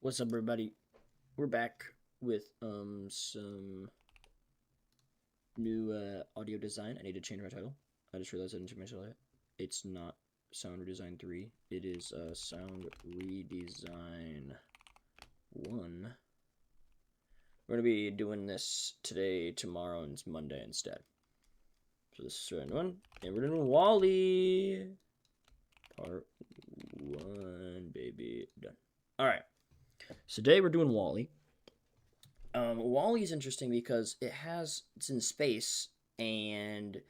What's up, everybody? We're back with some new audio design. I need to change my title. I just realized I didn't change my title yet. It's not Sound Redesign 3. It is Sound Redesign 1. We're going to be doing this today, tomorrow, and it's Monday instead. So this is round 1. And we're doing Wally. Part 1, baby. Done. Alright. So today we're doing Wally. Wally is interesting because it's in space and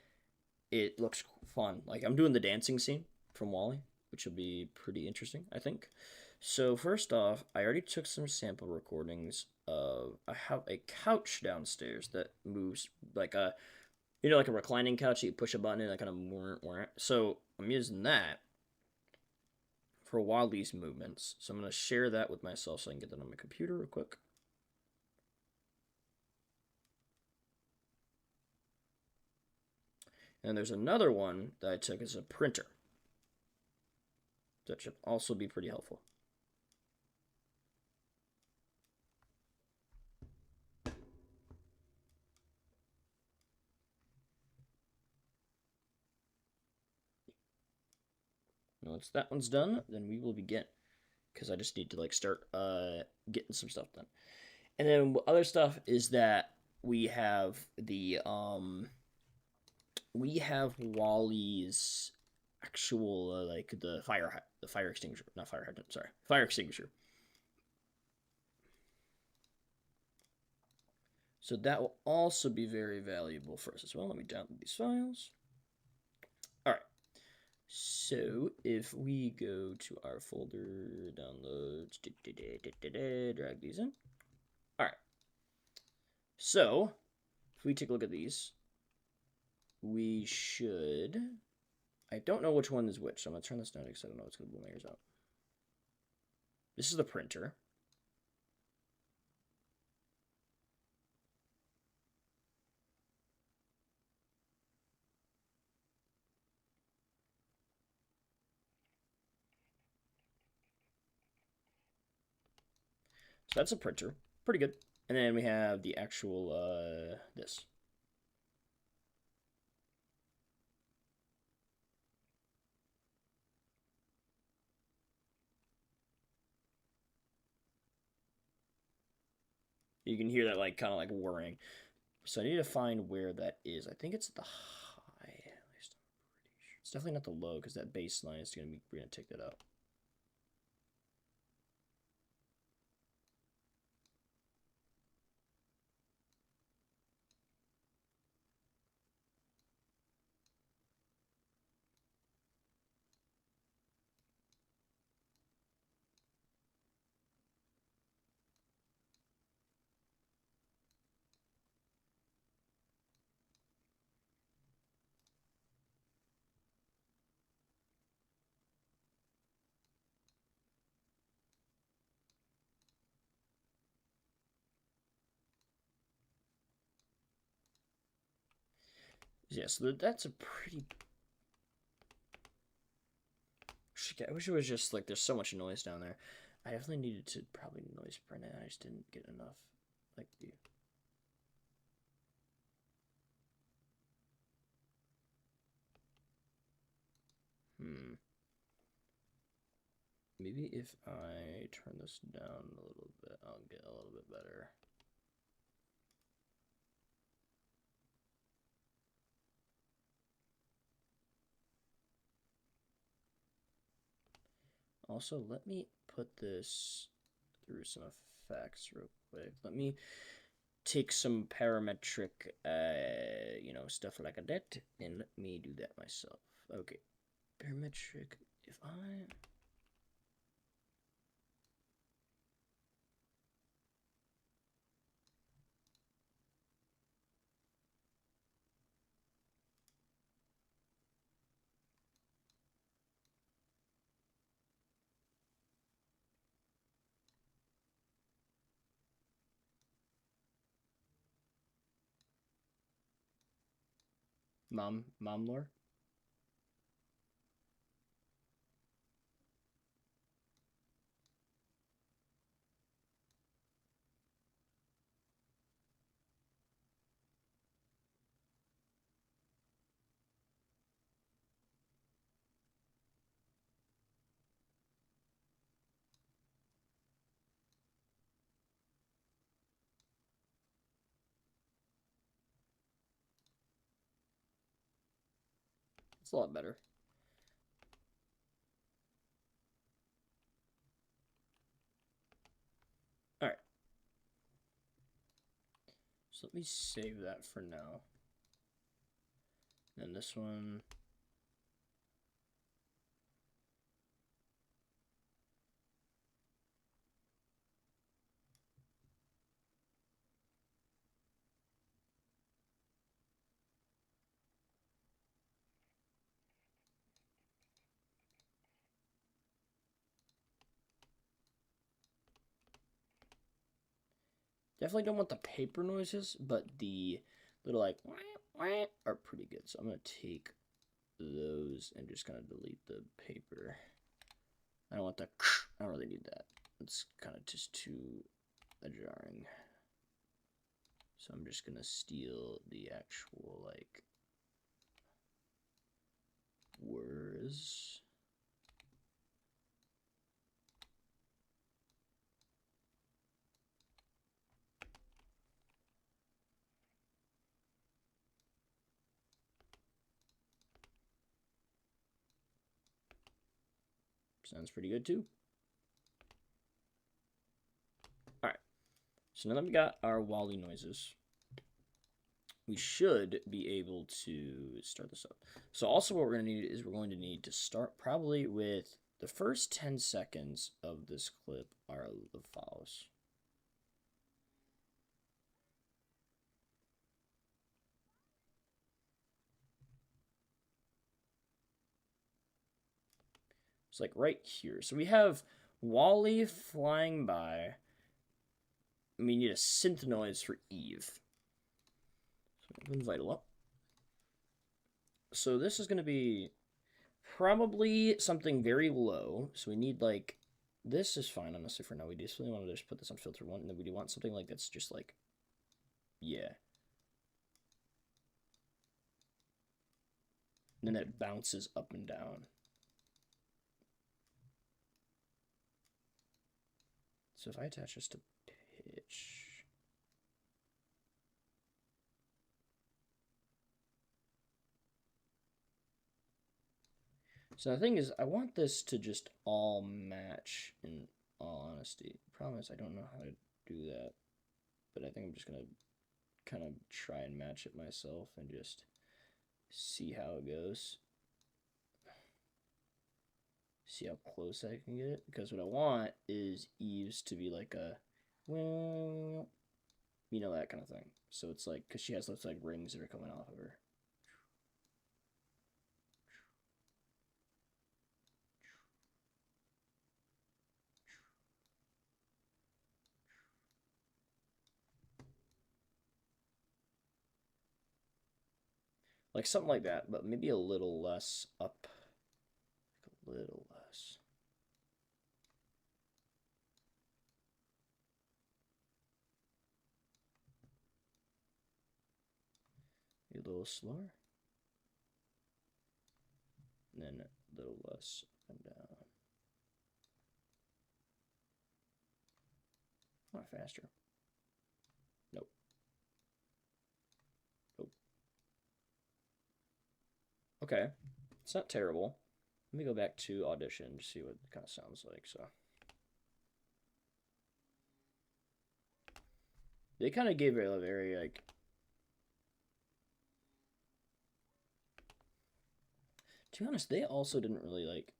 it looks fun. Like, I'm doing the dancing scene from Wally, which will be pretty interesting, I think. So first off, I already took some sample recordings of, I have a couch downstairs that moves like a, like a reclining couch that you push a button and it kind of, so I'm using that for Wally's movements. So I'm going to share that with myself so I can get that on my computer real quick. And there's another one that I took as a printer. That should also be pretty helpful. Once that one's done, then we will begin. Because I just need to start getting some stuff done. And then other stuff is that we have the Wally's actual the fire extinguisher, not fire hydrant, sorry, fire extinguisher. So that will also be very valuable for us as well. Let me download these files. All right. So if we go to our folder, downloads, drag these in. All right. So if we take a look at these, we should, I don't know which one is which, so I'm going to turn this down because I don't know what's going to blow my ears out. This is the printer. So that's a printer. Pretty good. And then we have the actual, this. You can hear that kind of whirring. So I need to find where that is. I think it's the high. At least I'm pretty sure. It's definitely not the low because that bass line is going to take that out. Yeah, so that's a pretty... I wish it was just there's so much noise down there. I definitely needed to probably noise print it. I just didn't get enough. Maybe if I turn this down a little bit, I'll get a little bit better. Also, let me put this through some effects real quick. Let me take some parametric, stuff like that, and let me do that myself. Okay, parametric, if I... Mom lore? a lot better. All right. So let me save that for now. And this one. Definitely don't want the paper noises, but the little like are pretty good. So I'm gonna take those and just kind of delete the paper. I don't want the. I don't really need that. It's kind of just too jarring. So I'm just gonna steal the actual like words. Sounds pretty good too. All right. So now that we got our Wally noises, we should be able to start this up. So also what we're going to need is we're going to need to start probably with the first 10 seconds of this clip are the follows. It's like right here. So we have Wally flying by. We need a synth noise for Eve. So I'm going to invite her up. So this is going to be probably something very low. So we need like, this is fine honestly for now. We just really want to just put this on filter 1, and then we want something like that's just like, yeah. And then it bounces up and down. So if I attach this to pitch, so the thing is, I want this to just all match in all honesty. The problem is I don't know how to do that, but I think I'm just going to kind of try and match it myself and just see how it goes. See how close I can get it, because what I want is Eve's to be like a, well, you know, that kind of thing. So it's like, because she has those like rings that are coming off of her. Like something like that, but maybe a little less up. Like a little less. Maybe a little slower. And then a little less up and down. Not faster. Nope. Nope. Okay. It's not terrible. Let me go back to Audition to see what it kind of sounds like. So they kind of gave it a very like, to be honest, they also didn't really like,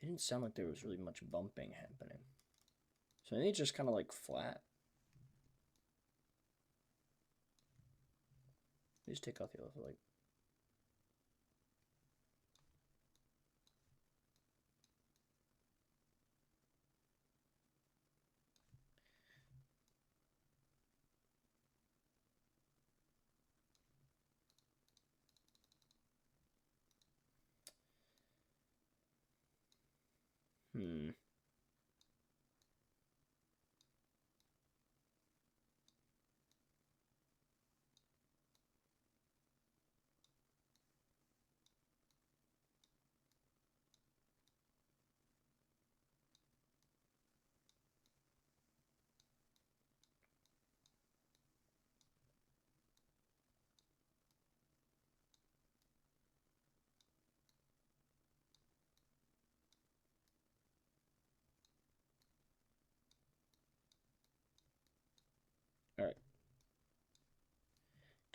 it didn't sound like there was really much bumping happening. So I think it's just kind of like flat. Just take off the other like. Hmm.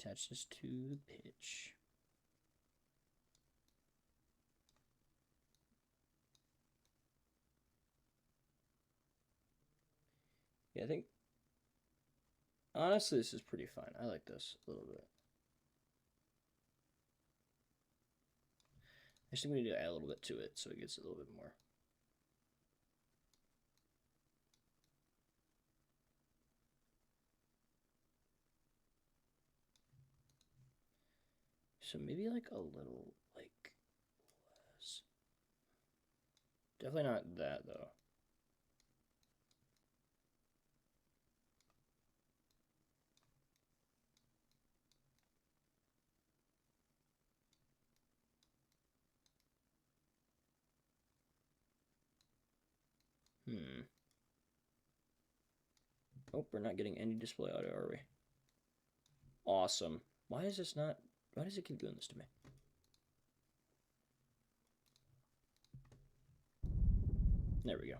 attach this to the pitch. Yeah, I think honestly this is pretty fine. I like this a little bit. I just think we need to add a little bit to it so it gets a little bit more. So maybe like a little like less. Definitely not that though. Oh, we're not getting any display audio, are we? Awesome. Why is this not... Why does it keep doing this to me? There we go.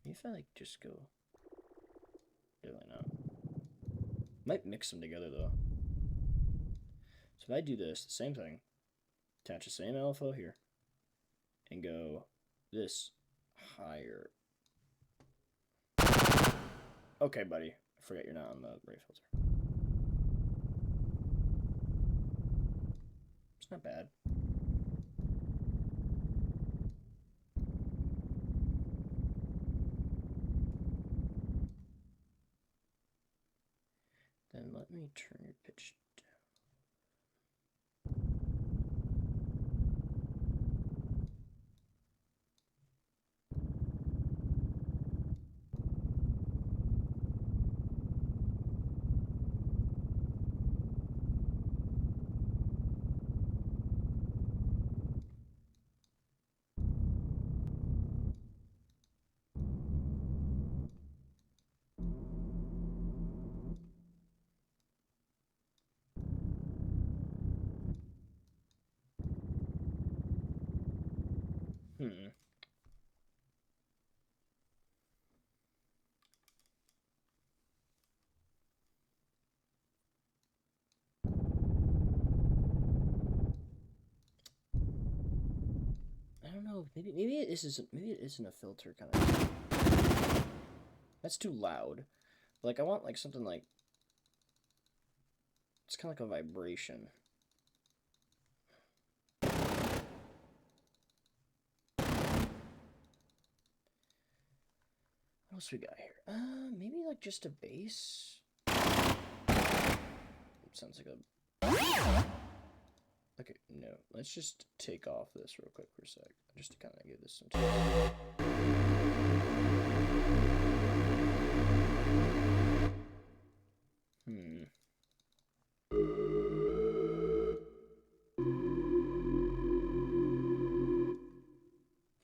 Maybe if I like just go... Definitely not. Might mix them together though. So if I do this, the same thing, attach the same LFO here, and go this higher. Okay, buddy. I forget you're not on the ray filter. It's not bad. Then let me turn your pitch down. I don't know. Maybe it isn't a filter kind of. That's too loud. Like I want like something like it's kind of like a vibration. What else we got here? Maybe like just a bass. Sounds like a. Okay, no. Let's just take off this real quick for a sec, just to kind of give this some time.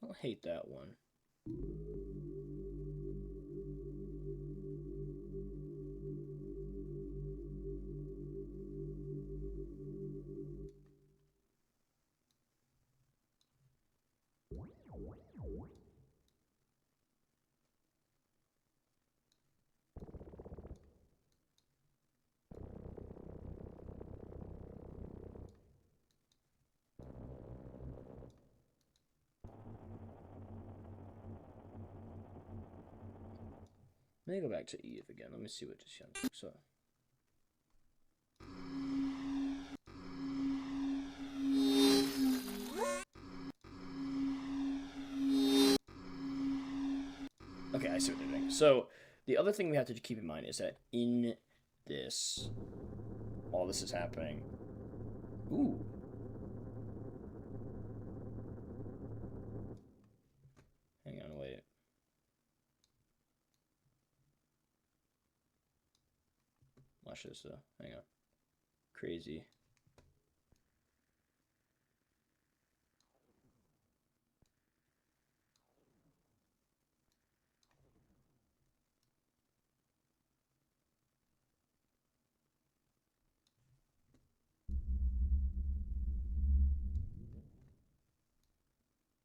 I don't hate that one. Let me go back to Eve again. Let me see what this sounds like. So. Okay, I see what they're doing. So, the other thing we have to keep in mind is that in this, all this is happening. Ooh. Hang on, wait. Watch this though. Hang on. Crazy.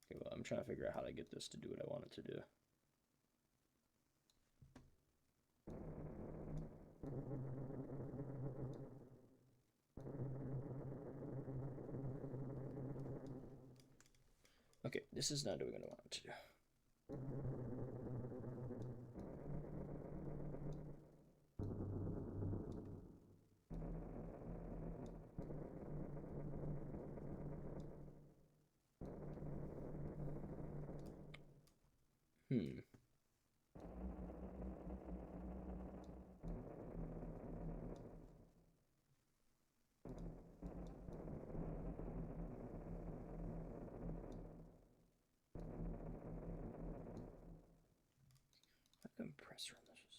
Okay, well, I'm trying to figure out how to get this to do what I want it to do. Okay, this is not doing what I want it to do. Compressor on this.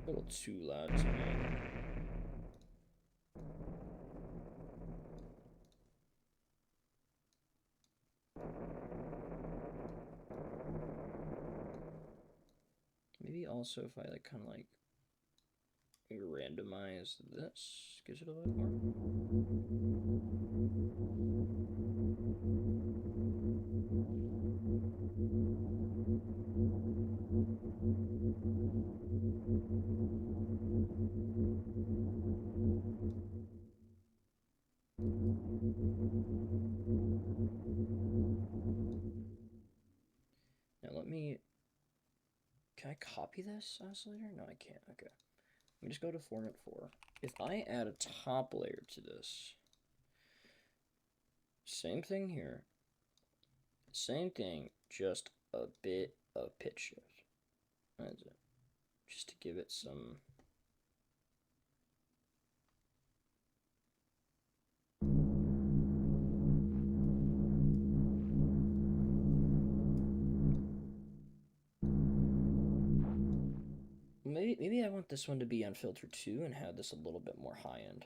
A little too loud to me. Maybe also if I like kind of like randomize this, gives it a little more. Now let me, can I copy this oscillator? No, I can't. Okay. Let me just go to Format 4. If I add a top layer to this, same thing here. Same thing, just a bit of pitch shift. That's it. Just to give it some... Maybe I want this one to be on filter 2 and have this a little bit more high end.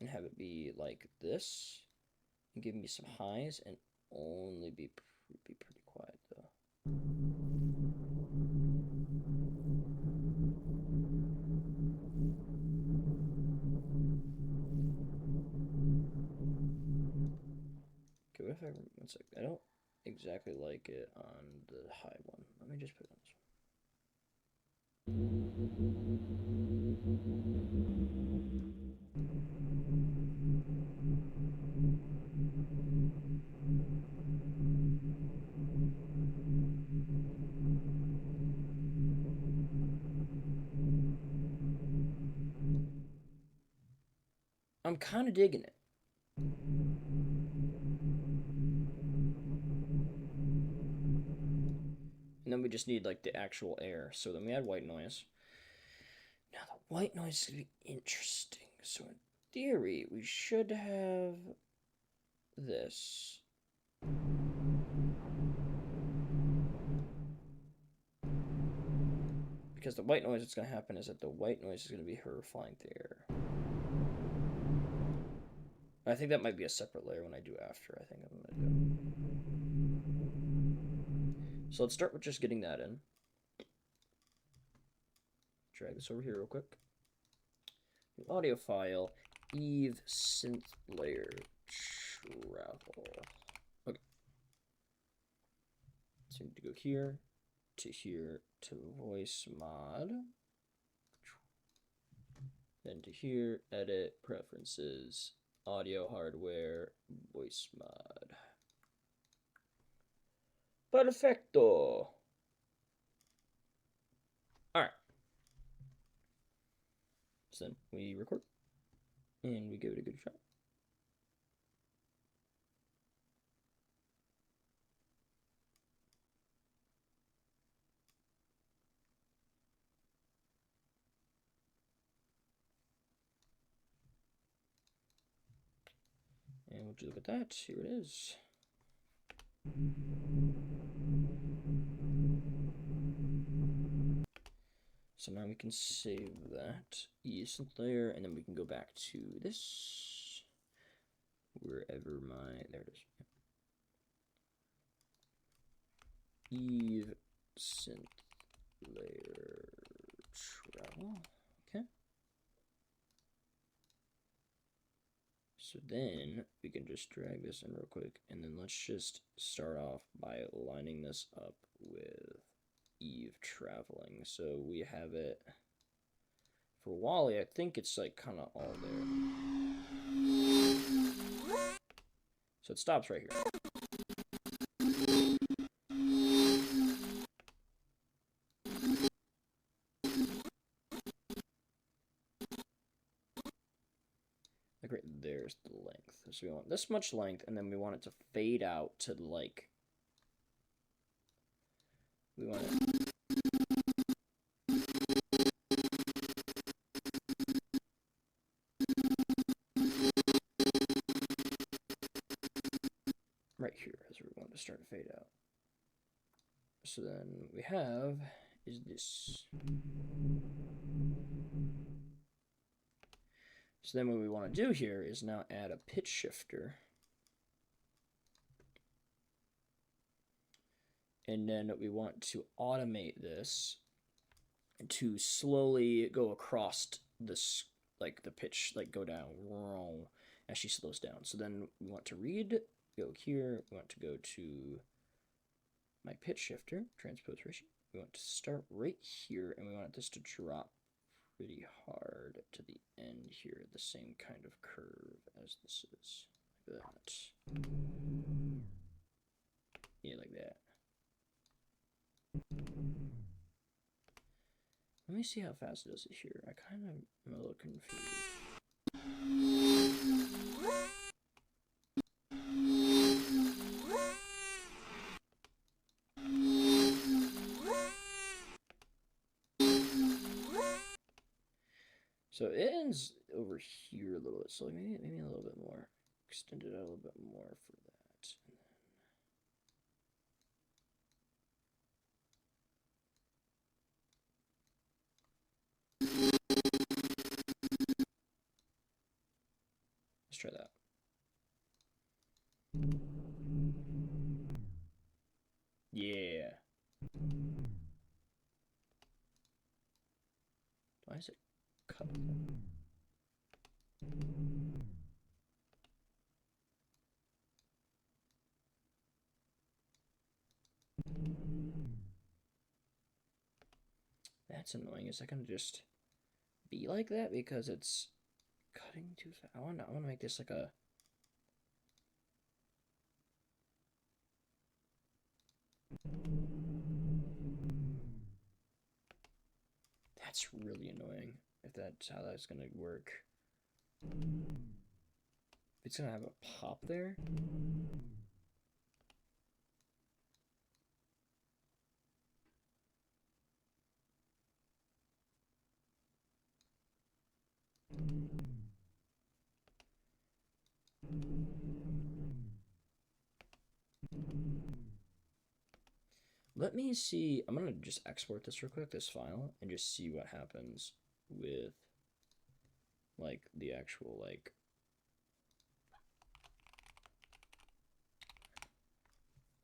And have it be like this. And give me some highs and only be pretty quiet though. Okay, what if I, one sec, I don't exactly like it on the high one. Let me just put it on this one. I'm kind of digging it. And then we just need like the actual air. So then we add white noise. Now the white noise is going to be interesting. So in theory, we should have this. Because the white noise that's going to happen is that the white noise is going to be her flying through the air. I think that might be a separate layer when I do after. I think I'm going to do. So let's start with just getting that in. Drag this over here real quick. New audio file, Eve synth layer travel. Okay. So we need to go here to voice mod. Then to here, edit, preferences, audio hardware, voice mod. Perfecto. All right. So then we record and we give it a good shot. And would you look at that? Here it is. So now we can save that synth layer, and then we can go back to this, wherever my, there it is. Eve synth layer travel, okay. then we can just drag this in real quick, and then let's just start off by lining this up with Eve traveling. So we have it for Wally. I think it's like kind of all there. So it stops right here. Like right there's the length. So we want this much length, and then we want it to fade out to like, we want it right here as we want to start to fade out. So then we have is this. So then what we want to do here is now add a pitch shifter. And then we want to automate this to slowly go across this, like the pitch, like go down as she slows down. So then we want to go here. We want to go to my pitch shifter, transpose ratio. We want to start right here, and we want this to drop pretty hard to the end here, the same kind of curve as this is, like that. Yeah, like that. Let me see how fast it does it here. I kind of am a little confused. So it ends over here a little bit, so maybe a little bit more. Extend it out a little bit more for that. Let's try that. Yeah. Why is it cut? That's annoying. Is that gonna just be like that because it's cutting too fast? I want to make this like a. That's really annoying. If that's how that's gonna work. It's gonna have a pop there. Let me see. I'm gonna just export this real quick, this file, and just see what happens with like the actual like.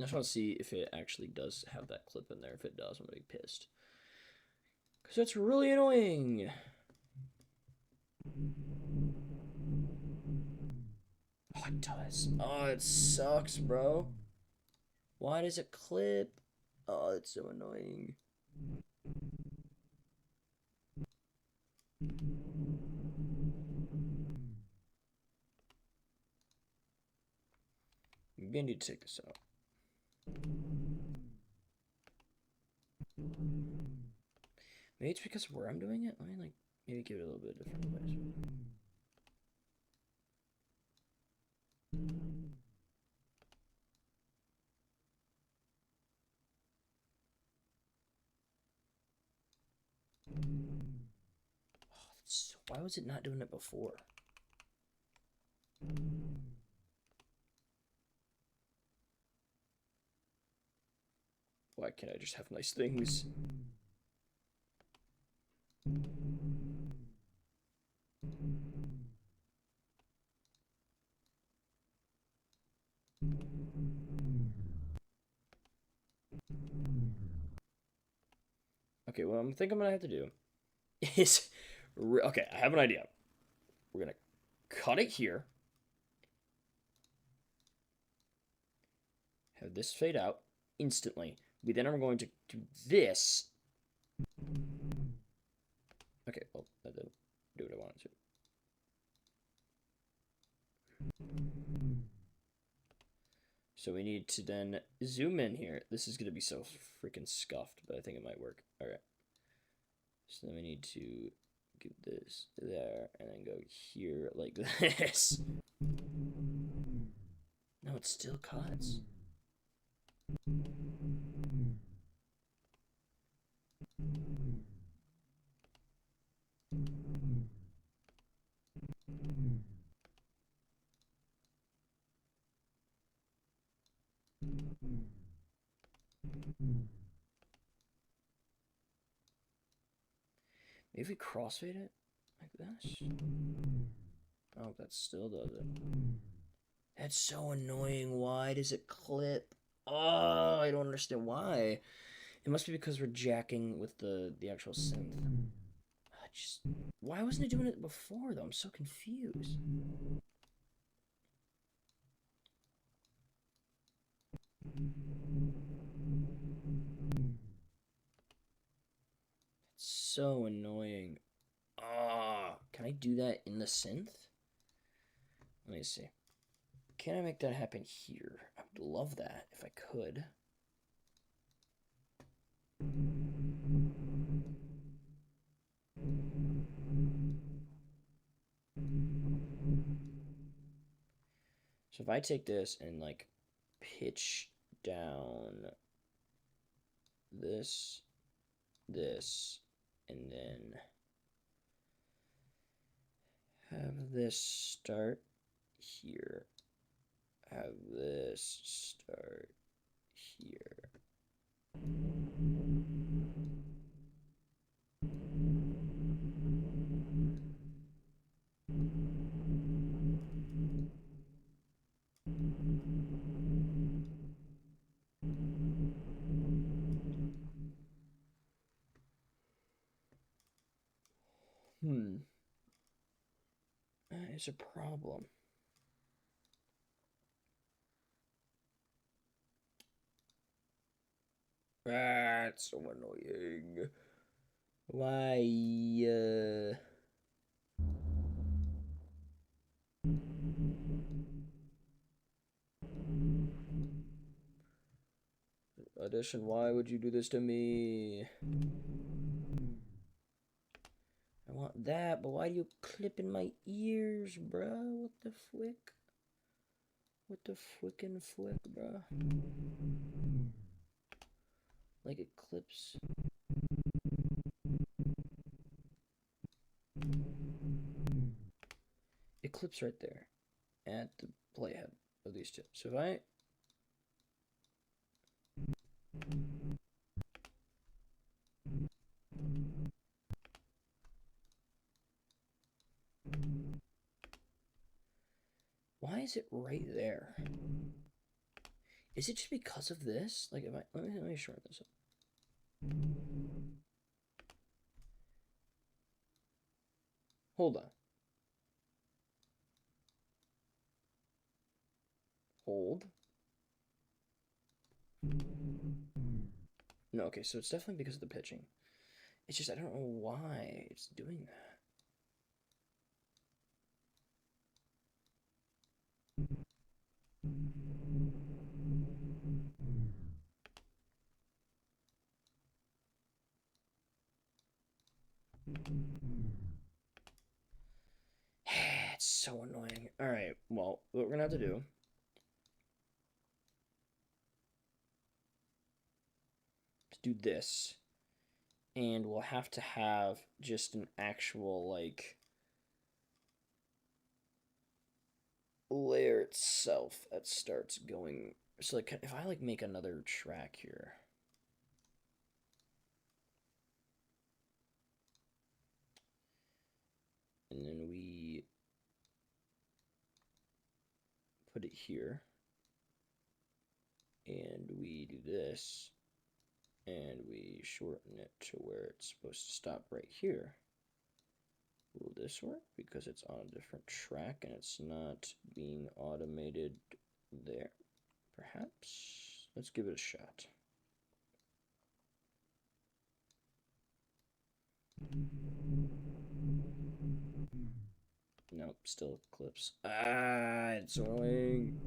I just want to see if it actually does have that clip in there. If it does, I'm gonna be pissed. Because that's really annoying. Oh, it does. Oh, it sucks, bro. Why does it clip? Oh, it's so annoying. Maybe I need to take this out. Maybe it's because of where I'm doing it. Let me like maybe give it a little bit different place. Why was it not doing it before? Why can't I just have nice things? Okay, what I think I'm gonna have to do is, okay, I have an idea. We're gonna cut it here, Have this fade out instantly. We then are going to do this. Okay, well, that didn't do what I wanted to. So we need to then zoom in here. This is going to be so freaking scuffed, but I think it might work. All right. So then we need to get this there and then go here like this. No, it still cuts. Maybe if we crossfade it like this. Oh, that still does it. That's so annoying. Why does it clip? Oh, I don't understand why. It must be because we're jacking with the actual synth. Why wasn't it doing it before though? I'm so confused. It's so annoying. Ah, can I do that in the synth? Let me see. Can I make that happen here? I would love that if I could. So if I take this and like pitch down this, and then have this start here, have this start here. That is a problem. That's so annoying. Why? Audition, why would you do this to me? I want that, but why do you clip in my ears, bruh? What the flick? What the frickin' flick, bruh? Like it clips. It clips right there at the playhead of these two. So if I why is it right there? Is it just because of this? Like, if I let me shorten this up. Hold on. Hold. No, okay, so it's definitely because of the pitching. It's just I don't know why it's doing that. It's so annoying. All right, well, what we're gonna have to do is do this, and we'll have to have just an actual like layer itself that starts going. So like, if I like make another track here. And then we put it here. And we do this. And we shorten it to where it's supposed to stop right here. Will this work? Because it's on a different track and it's not being automated there. Perhaps. Let's give it a shot. Nope, still clips. Ah, it's annoying.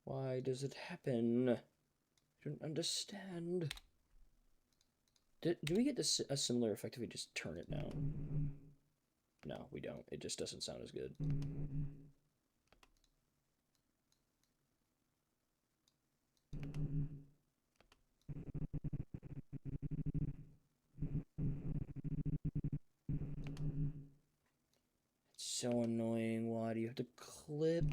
Why does it happen? I don't understand. Do we get this a similar effect if we just turn it down? No, we don't. It just doesn't sound as good. It's so annoying. Why do you have to clip?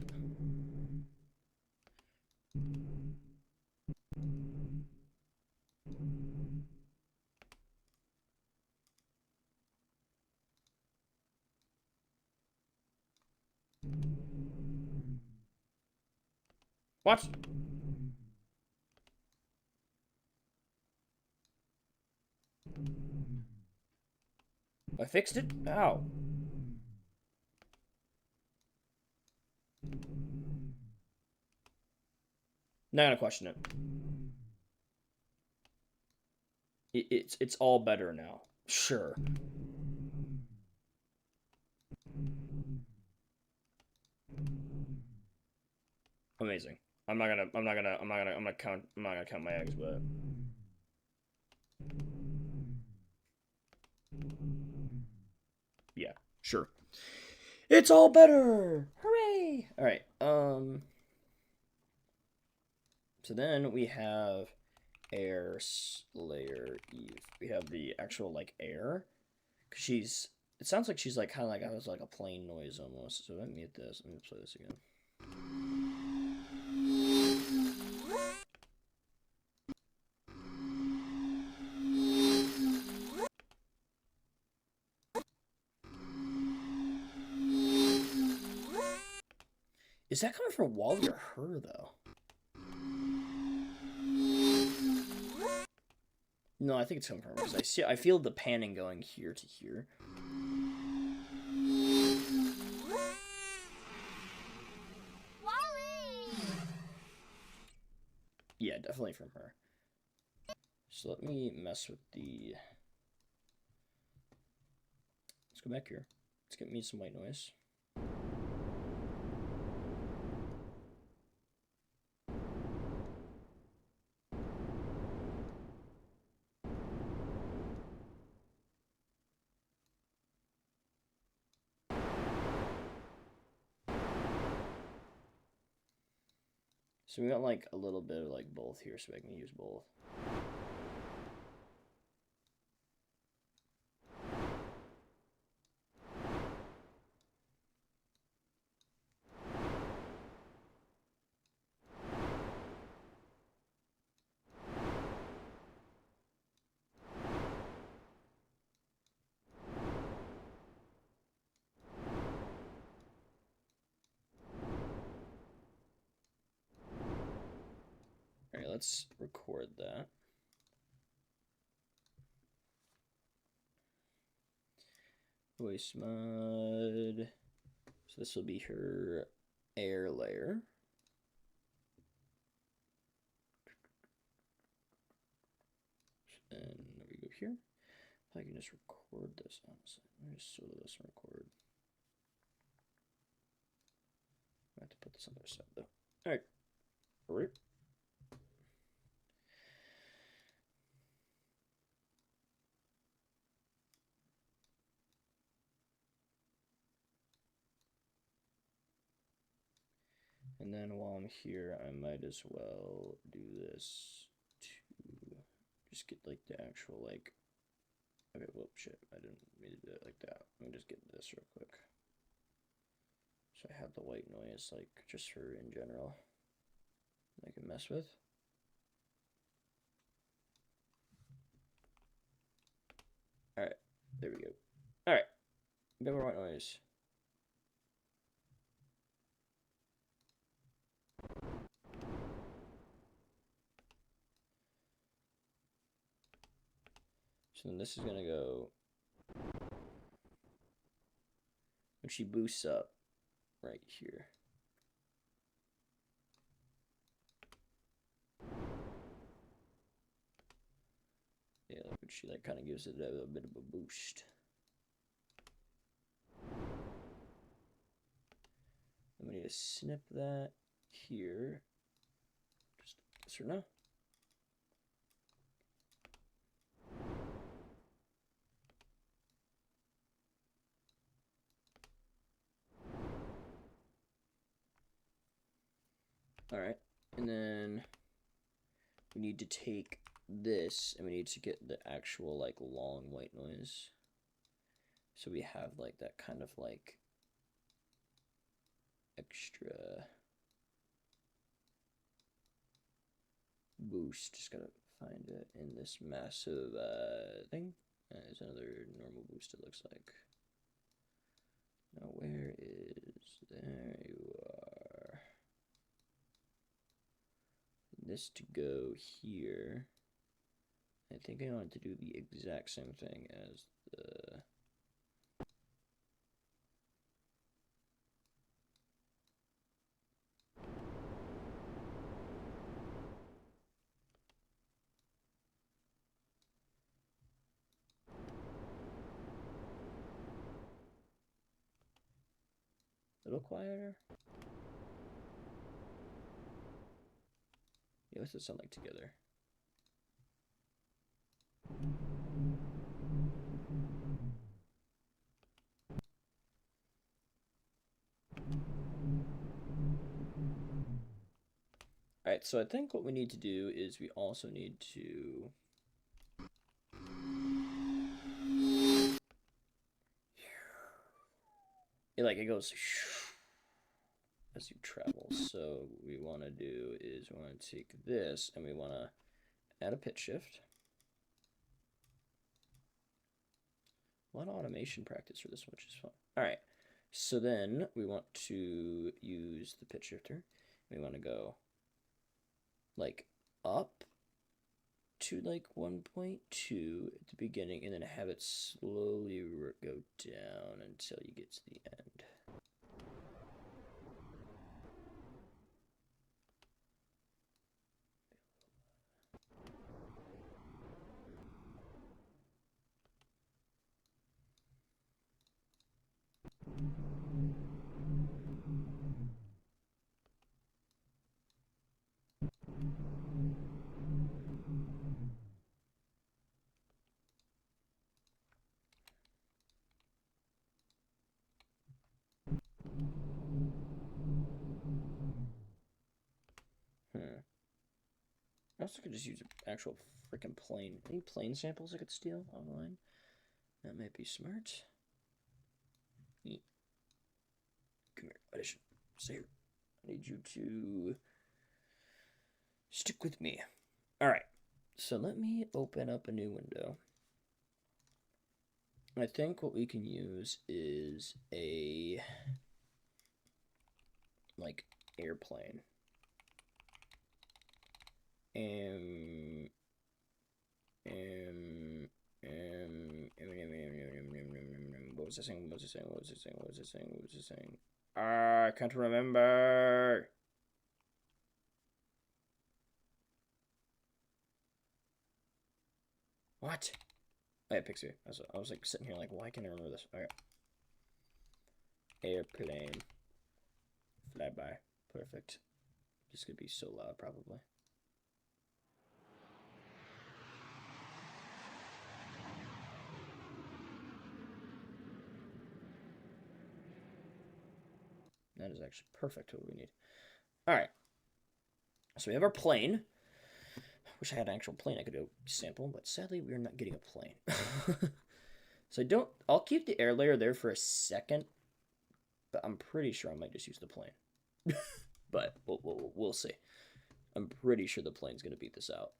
What? I fixed it? Ow. Not gonna question it. It's all better now. Sure. Amazing. I'm not gonna count my eggs, but yeah, sure. It's all better. Hooray! All right. So then we have air layer Eve. We have the actual like air. Cause she's. It sounds like she's like kind of like I was like a plain noise almost. So let me mute this. Let me play this again. Is that coming from Wally or her though? No, I think it's coming from her because I feel the panning going here to here. Yeah, definitely from her. So let me mess with the. Let's go back here. Let's get me some white noise. So we got like a little bit of like both here, so I can use both. All right, let's record that. Voice mod. So this will be her air layer. And we go here. I can just record this, honestly. Let me just solo this and record. I have to put this on the other side though. Alright. Alright. And then while I'm here, I might as well do this to just get like the actual like. Okay, whoop, shit. I didn't mean to do it like that. Let me just get this real quick. So I have the white noise like just for in general. I can mess with. Alright, there we go. Alright. bit more white noise. So then this is gonna go when she boosts up right here. Yeah, like when she like kind of gives it a bit of a boost. And we need to snip that here. Just yes or no. All right, and then we need to take this and we need to get the actual like long white noise. So we have like that kind of like extra boost. Just gotta find it in this massive thing. There's another normal boost, it looks like. Now where is, there you are. This to go here. I think I want to do the exact same thing as the little quieter. Yeah, what's it sound like together? Alright, so I think what we need to do is we also need to it goes as you travel. So what we want to do is we want to take this and we want to add a pitch shift. A lot of automation practice for this one, which is fun. All right, so then we want to use the pitch shifter. We want to go like up to like 1.2 at the beginning and then have it slowly go down until you get to the end. I also could just use an actual freaking plane. Any plane samples I could steal online? That might be smart. Come here, audition. Stay here. I need you to stick with me. All right. So let me open up a new window. I think what we can use is a like airplane. What was I saying? What was I saying? What was I saying? What was I saying? What was I saying? I can't remember. What? Oh, yeah, Pixie. I was like sitting here like, why can't I remember this? Okay. Airplane. Flyby. Perfect. This could be so loud, probably. That is actually perfect what we need. All right. So we have our plane. Wish I had an actual plane I could go sample, but sadly we're not getting a plane. So I'll keep the air layer there for a second, but I'm pretty sure I might just use the plane. But we'll see. I'm pretty sure the plane's going to beat this out.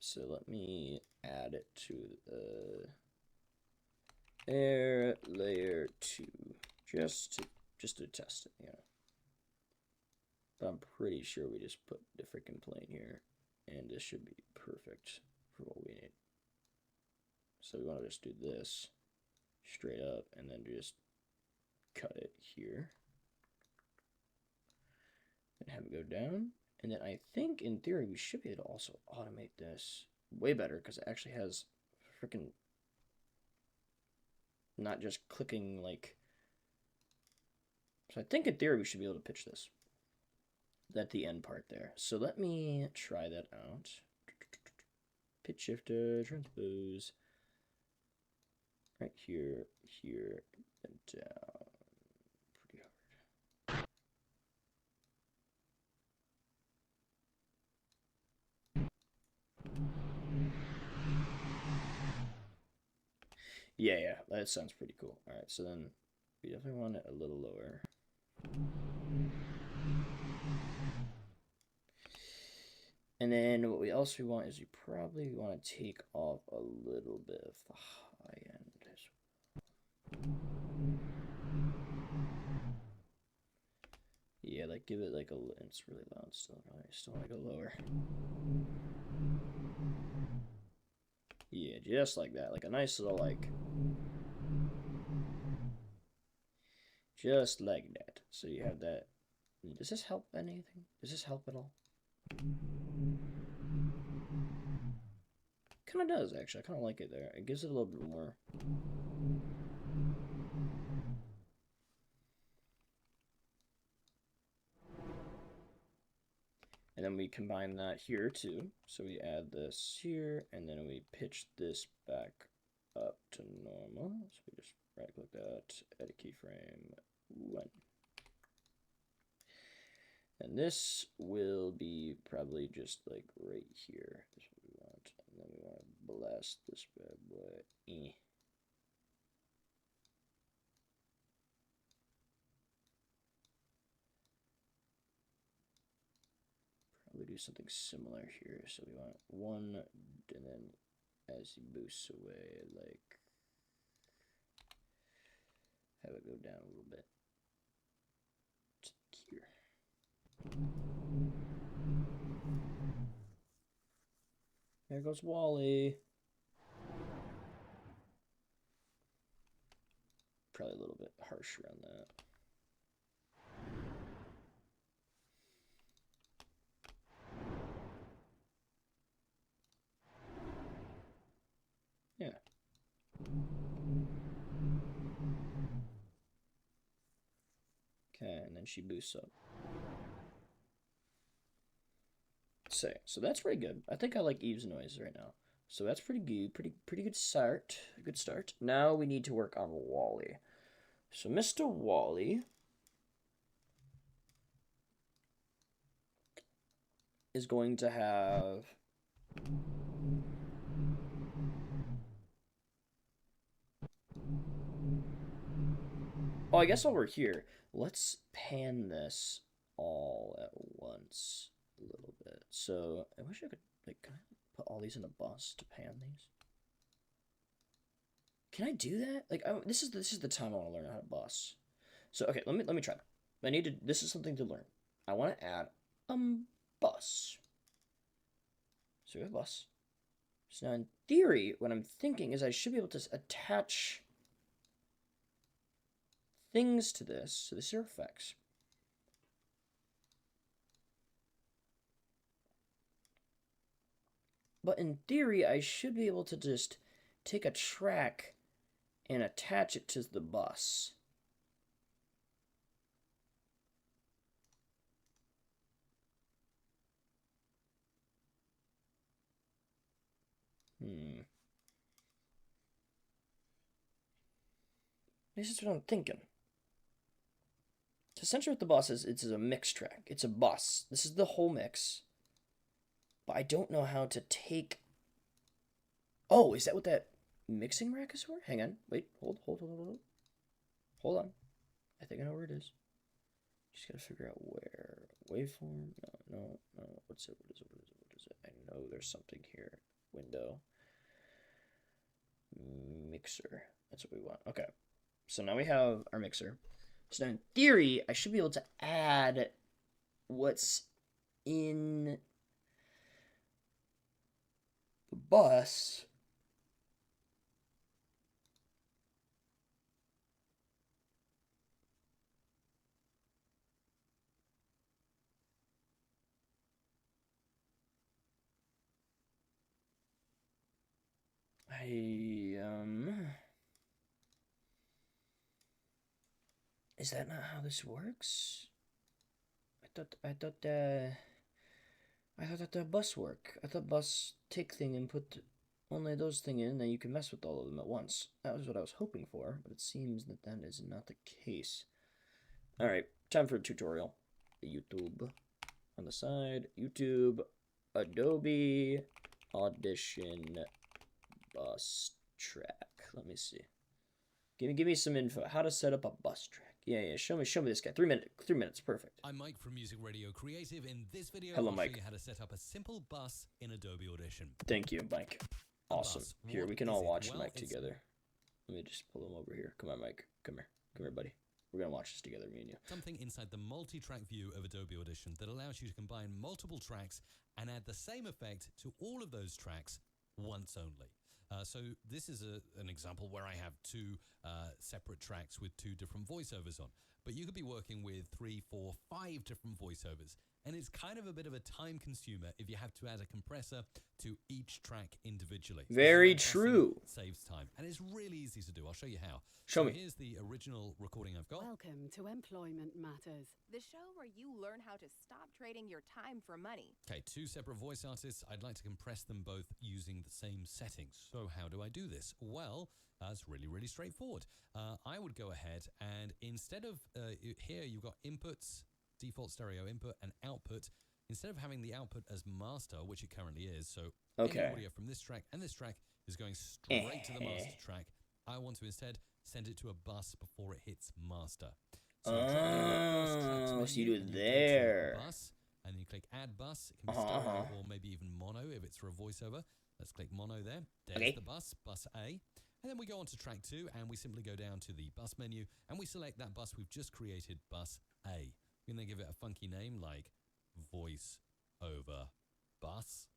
So let me add add it to the air layer 2 just to test it, you know. But I'm pretty sure we just put the freaking plane here, and this should be perfect for what we need. So we want to just do this straight up and then just cut it here and have it go down. And then I think in theory we should be able to also automate this way better because it actually has freaking not just clicking like. So I think in theory we should be able to pitch this. That's the end part there. So let me try that out. Pitch shifter, transpose. Right here, here, and down. Pretty hard. Yeah, that sounds pretty cool. All right, so then we definitely want it a little lower. And then what we also want is we probably want to take off a little bit of the high end. Yeah, like give it like a, it's really loud still, probably still want to go lower. Yeah, just like that, like a nice little like, just like that. So you have that. Does this help anything? Does this help at all? Kind of does, actually. I kind of like it there. It gives it a little bit more. And then we combine that here too. So we add this here, and then we pitch this back up to normal. So we just right click that, edit keyframe 1. And this will be probably just like right here. That's what we want. And then we want to blast this bad boy. Probably do something similar here. So we want 1, and then as he boosts away, like have it go down a little bit. Here. There goes Wally. Probably a little bit harsh around that. Yeah. Okay, and then she boosts up. So that's pretty good. I think I like Eve's noise right now. So that's pretty good. Pretty good start. Good start. Now we need to work on Wally. So Mr. Wally is going to have oh, I guess while we're here, let's pan this all at once a little bit. So I wish I could like can I put all these in a bus to pan these? Can I do that? Like this is the time I want to learn how to bus. So okay, let me try that. I need to. This is something to learn. I want to add bus. So we have bus. So now in theory, what I'm thinking is I should be able to attach things to this. So this is our effects. But in theory, I should be able to just take a track and attach it to the bus. This is what I'm thinking. To center with the bus is it's a mix track. It's a bus. This is the whole mix. But I don't know how to take. Oh, is that what that mixing rack is for? Hang on. Wait. Hold on. I think I know where it is. Just gotta figure out where. Waveform? No. What's it? What is it? I know there's something here. Window. mixer. That's what we want. Okay. So now we have our mixer. So now in theory, I should be able to add what's in the bus. Is that not how this works? I thought that the bus work. I thought bus take thing and put only those thing in, and you can mess with all of them at once. That was what I was hoping for, but it seems that that is not the case. All right, time for a tutorial. YouTube on the side. YouTube, Adobe Audition bus track. Let me see. Give me some info. How to set up a bus track. Yeah. Show me this guy. 3 minutes. Perfect. I'm Mike from Music Radio Creative. In this video, Hello, I'll Mike. show you how to set up a simple bus in Adobe Audition. Thank you, Mike. Awesome. Bus. Here, we What can is all it? watch Well, Mike it's- together. Let me just pull him over here. Come on, Mike. Come here, buddy. We're gonna watch this together, me and you. Something inside the multi-track view of Adobe Audition that allows you to combine multiple tracks and add the same effect to all of those tracks once only. So this is an example where I have two separate tracks with two different voiceovers on. But you could be working with 3, 4, 5 different voiceovers. And it's kind of a bit of a time consumer if you have to add a compressor to each track individually. Very This is true. where bussing saves time. And it's really easy to do. I'll show you how. Show me. Here's the original recording I've got. Welcome to Employment Matters. The show where you learn how to stop trading your time for money. Okay, two separate voice artists. I'd like to compress them both using the same settings. So how do I do this? Well, it's really, really straightforward. I would go ahead and instead of here you've got inputs, default stereo input and output. Instead of having the output as master, which it currently is, so Okay. any audio from this track and this track is going straight to the master track. I want to instead send it to a bus before it hits master. So you drop down the first tracks Oh, menu so you do it and go to there. Bus, and you click add bus. It can be stereo or maybe even mono if it's for a voiceover. Let's click mono there. There's Okay. the bus A. And then we go on to track 2 and we simply go down to the bus menu and we select that bus we've just created, bus A. We can then give it a funky name like voice over bus.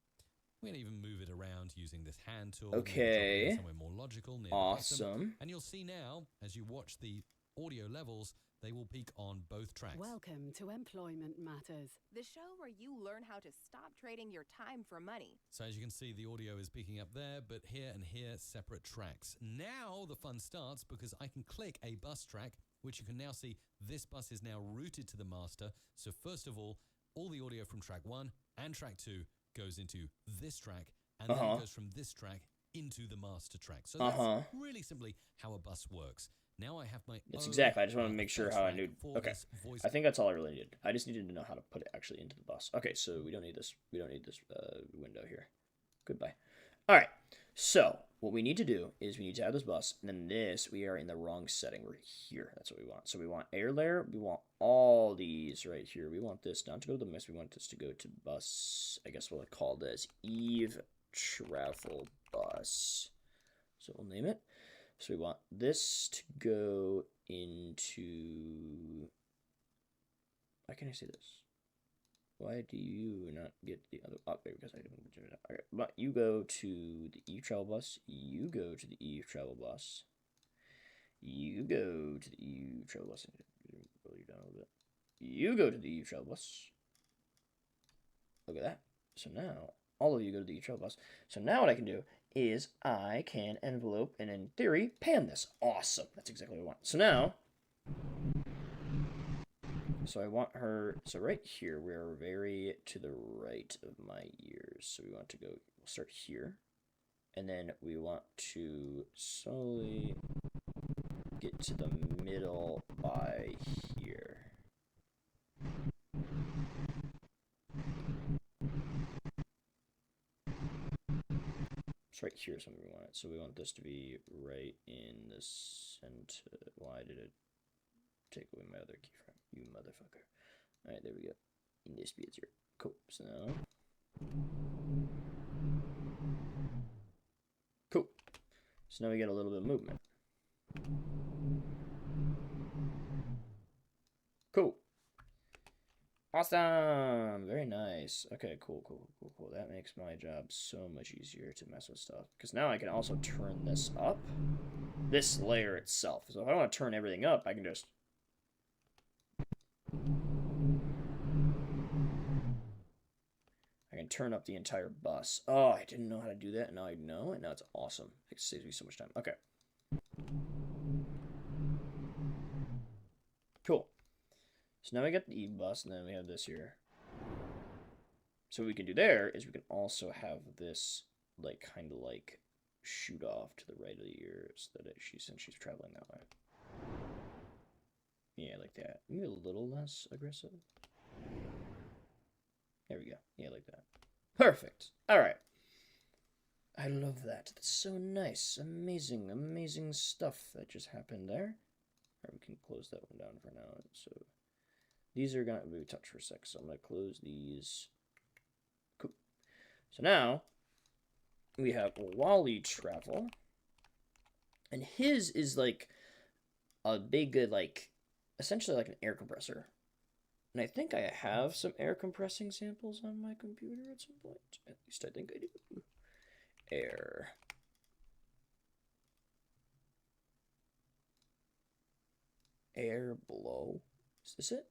We can even move it around using this hand tool. Maybe drop it Okay. in somewhere more logical near the bottom. Awesome. And you'll see now, as you watch the audio levels, they will peak on both tracks. Welcome to Employment Matters. The show where you learn how to stop trading your time for money. So as you can see, the audio is peaking up there, but here and here, separate tracks. Now the fun starts because I can click a bus track, which you can now see this bus is now routed to the master. So first of all the audio from track 1 and track 2 goes into this track, and then it goes from this track into the master track. So that's really simply how a bus works. Now I have my That's own, exactly. I just want to make sure first how I track knew. for Okay. this voice. I think that's all I really needed. I just needed to know how to put it actually into the bus. Okay, so we don't need this. We don't need this window here. Goodbye. All right. So what we need to do is we need to add this bus, and then this we are in the wrong setting. We're here. That's what we want. So we want air layer. We want all these right here. We want this not to go to the mix. We want this to go to bus. I guess we'll call this Eve Travel Bus. So we'll name it. So we want this to go into. Why can't I say this? Why do you not get the other? Oh, because I didn't do it. Okay, but you go to the Eve Travel Bus. You go to the Eve Travel Bus. You go to the Eve Travel Bus. Roll you down a little bit. You go to the Eve Travel Bus. Look at that. So now all of you go to the Eve Travel Bus. So now what I can do is I can envelope and in theory pan this. Awesome. That's exactly what I want. So now, so I want her, so right here, we're very to the right of my ears. So we want to go, we'll start here. And then we want to slowly get to the middle by here. It's right here is when we want it. So we want this to be right in the center. Why did it take away my other keyframe? You motherfucker. Alright, there we go. And this be here. Cool. So now. Cool. So now we get a little bit of movement. Cool. Awesome. Very nice. Okay, cool. That makes my job so much easier to mess with stuff. Because now I can also turn this up. This layer itself. So if I want to turn everything up, I can just... I can turn up the entire bus. Oh, I didn't know how to do that. Now I know, and now it's awesome. It saves me so much time. Okay. Cool. So now we got the E bus, and then we have this here. So what we can do there is we can also have this, like, kind of like shoot off to the right of the ear so that since she's traveling that way. Yeah, like that. Maybe a little less aggressive. There we go. Yeah, like that. Perfect. All right. I love that. That's so nice. Amazing, amazing stuff that just happened there. All right, we can close that one down for now. So these are going to be touch for a sec. So I'm going to close these. Cool. So now we have Wally travel. And his is like a big, like, essentially like an air compressor. And I think I have some air compressing samples on my computer at some point. At least I think I do. Air. Air blow. Is this it?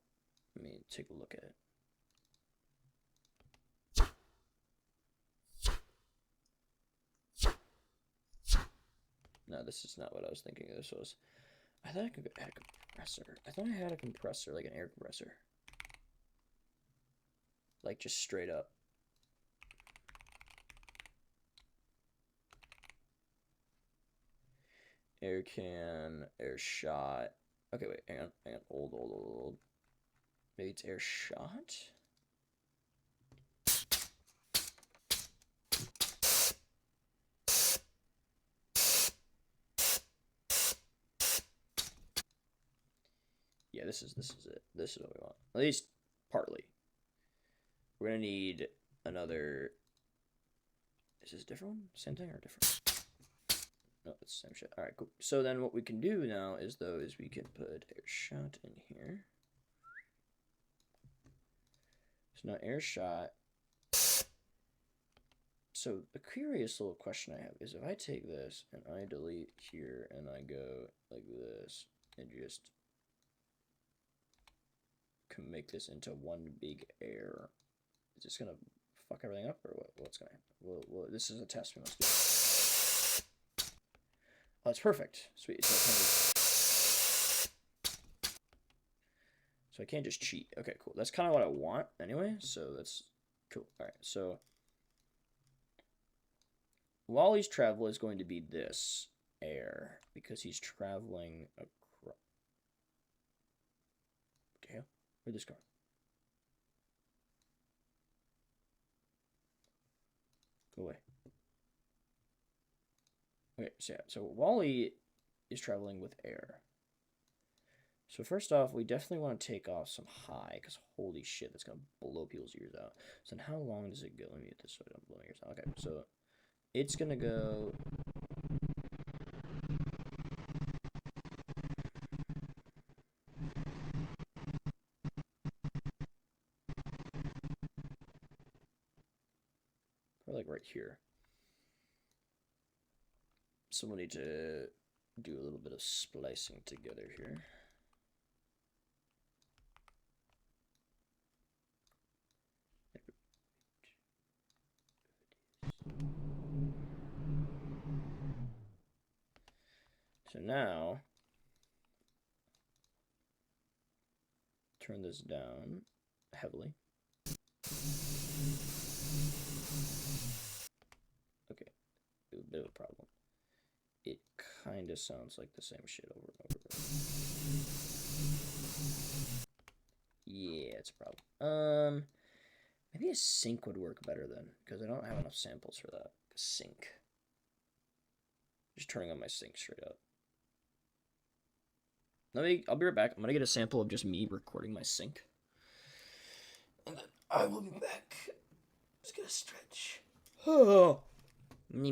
Let me take a look at it. No, this is not what I was thinking this was. I thought I could add a compressor. I thought I had a compressor, like an air compressor. Like, just straight up. Air can, air shot. Okay, wait, hang on. Old. Maybe it's air shot? Yeah, this is it. This is what we want. At least partly. We're gonna need another. Is this a different one? Same thing or different? No, it's the same shit. Alright, cool. So then what we can do now is we can put air shot in here. So now air shot. So the curious little question I have is if I take this and I delete here and I go like this and just can make this into one big air, is this gonna fuck everything up or what? What's gonna happen? Well, this is a test we must do. Oh, it's perfect. Sweet. So I can't just cheat. Okay, cool. That's kind of what I want anyway, so that's cool. All right, so Wally's travel is going to be this air because he's traveling across. Okay, where'd this go? Go away. Okay, so Wally is traveling with air. So first off, we definitely want to take off some high, because holy shit, that's going to blow people's ears out. So then how long does it go? Let me get this so I don't blow my ears out. Okay, so it's going to go... probably like right here. So we'll need to do a little bit of splicing together here. So now, turn this down heavily. Okay, a bit of a problem. It kind of sounds like the same shit over and over again. Yeah, it's a problem. Maybe a sync would work better then, because I don't have enough samples for that. Sync. Just turning on my sync straight up. I'll be right back. I'm gonna get a sample of just me recording my sync. And then I will be back. Just gonna stretch. Oh. Me.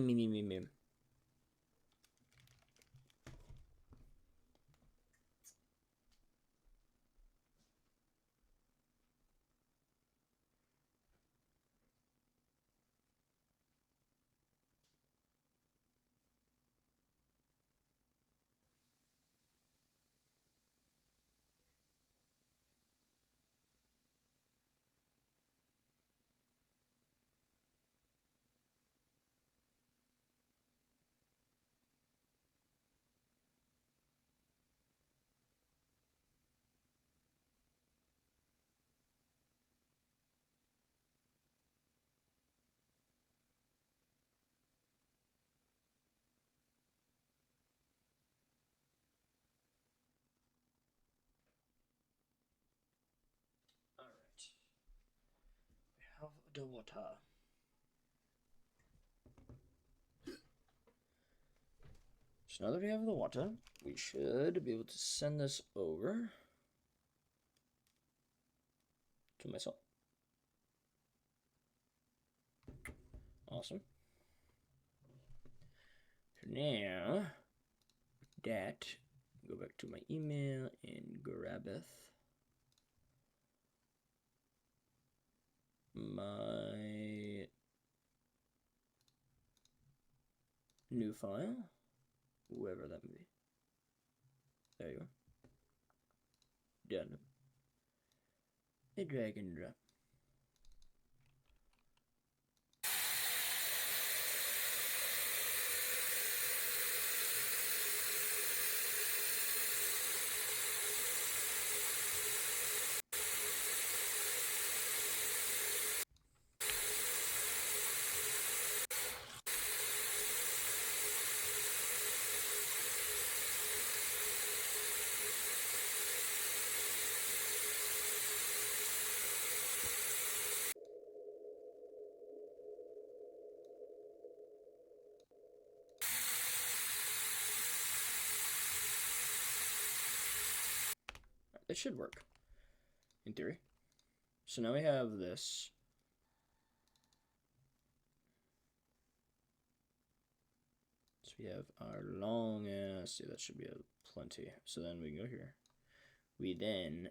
have the water. So now that we have the water, we should be able to send this over to myself. Awesome. So now that, go back to my email and grabbeth my new file, whoever that may be. There you are. Done. A drag and drop. It should work, in theory. So now we have this. So we have our long ass, yeah, that should be plenty. So then we go here. We then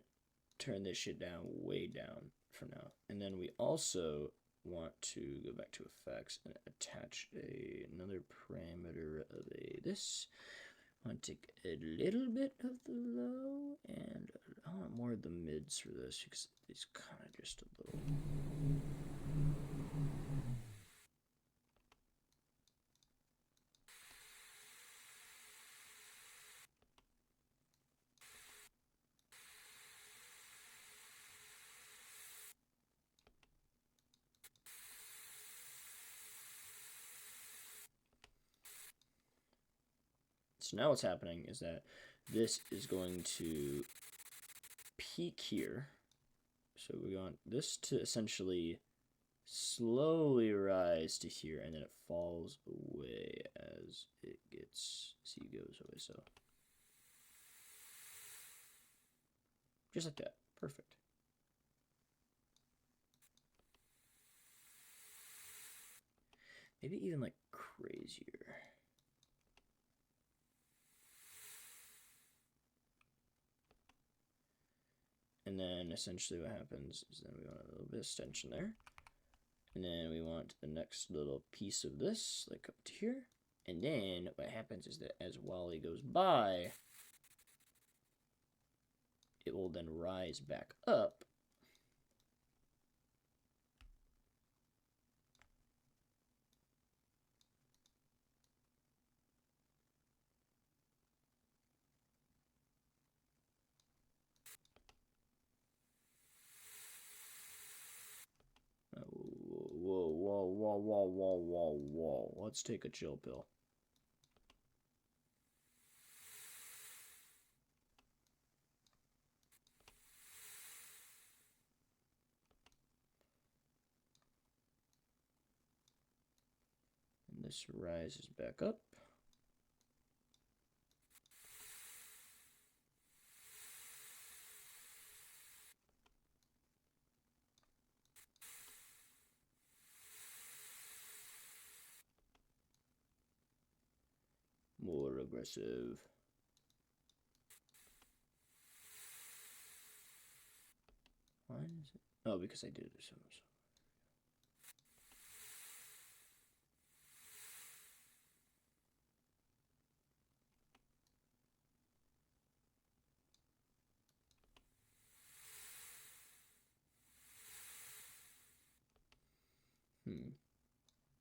turn this shit down, way down for now. And then we also want to go back to effects and attach another parameter of this. I want to take a little bit of the low and I want more of the mids for this because it's kind of just a little. So now what's happening is that this is going to peak here. So we want this to essentially slowly rise to here, and then it falls away as it gets, see, goes away. So just like that. Perfect. Maybe even like crazier. And then essentially what happens is then we want a little bit of extension there. And then we want the next little piece of this, like up to here. And then what happens is that as Wally goes by, it will then rise back up. Whoa. Let's take a chill pill. And this rises back up. More aggressive. Why is it? Oh, because I did it so.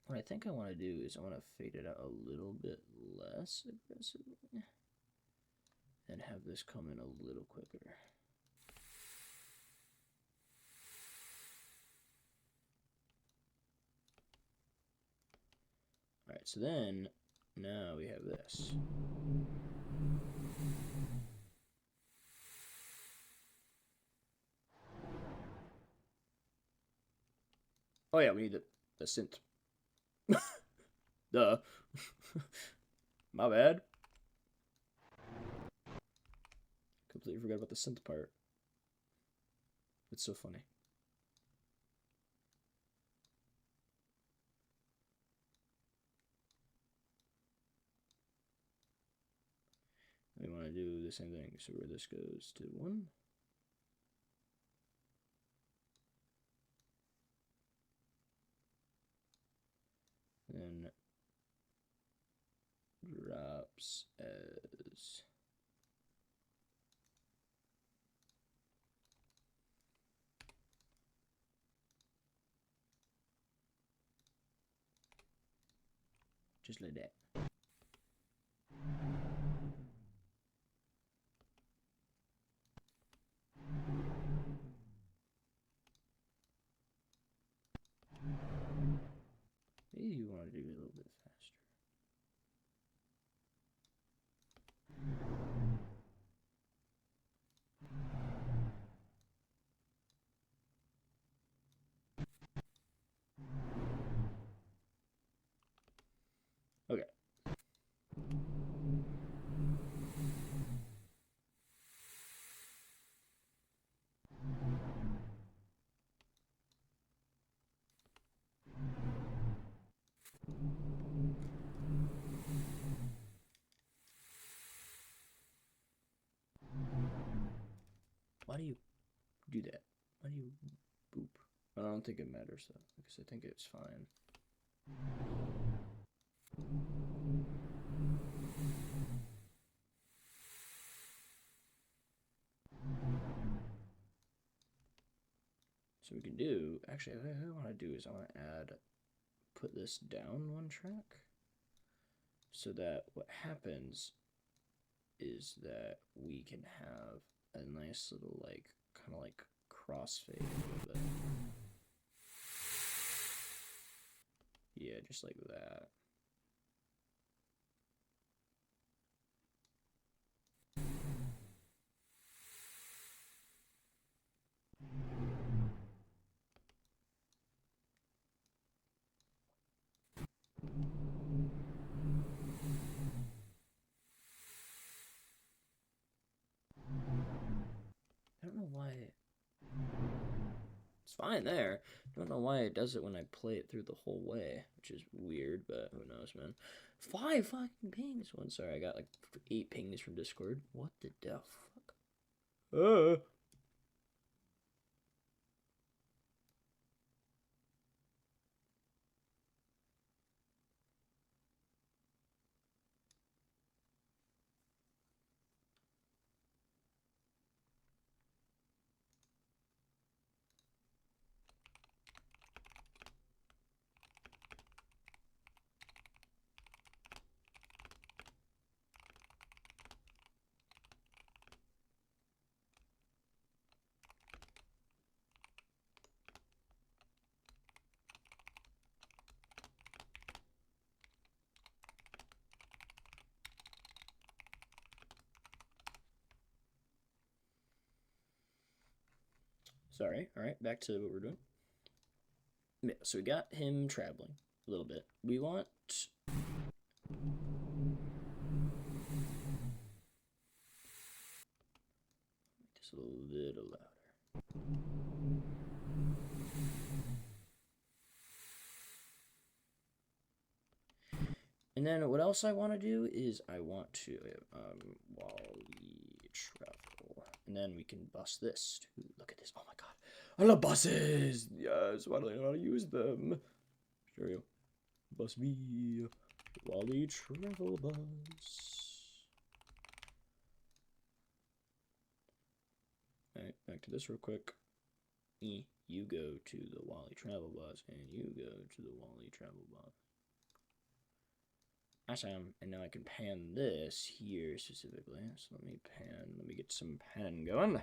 What I think I want to do is I want to fade it out a little bit less aggressively and have this come in a little quicker. All right, so then now we have this. Oh yeah, we need the synth. Duh. My bad. Completely forgot about the synth part. It's so funny. We want to do the same thing. So where this goes to 1. Then drops as just like that. Maybe you want to do it a little bit faster. Okay. Why do you do that? Why do you boop? I don't think it matters though, because I think it's fine. So we can do, actually what I want to do is I want to put this down 1 track, so that what happens is that we can have a nice little like, kind of like crossfade a little bit. Yeah, just like that. I don't know why it's fine there. I don't know why it does it when I play it through the whole way, which is weird, but who knows, man. 5 fucking pings. One, sorry, I got like 8 pings from Discord. What the fuck? Sorry. All right, back to what we're doing. Yeah, so we got him traveling a little bit. We want just a little louder. And then what else I want to do is I want to while we travel, and then we can bust this too. Look at this! Oh my god, I love buses. Yes, why do I know how to use them? There we go. Bus me while we travel bus. Alright, back to this real quick. You go to the Wally travel bus, and you go to the Wally travel bus. Awesome. And now I can pan this here specifically. So let me get some panning going.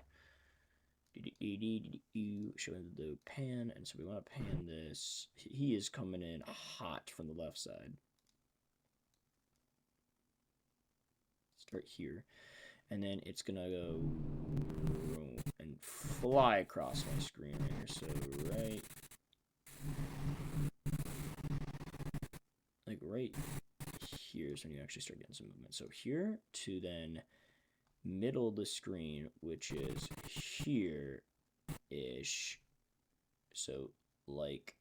Showing the pan, and so we want to pan this. He is coming in hot from the left side. Start here. And then it's gonna go and fly across my screen here. So right right here is when you actually start getting some movement. So here to then middle of the screen, which is here-ish. So like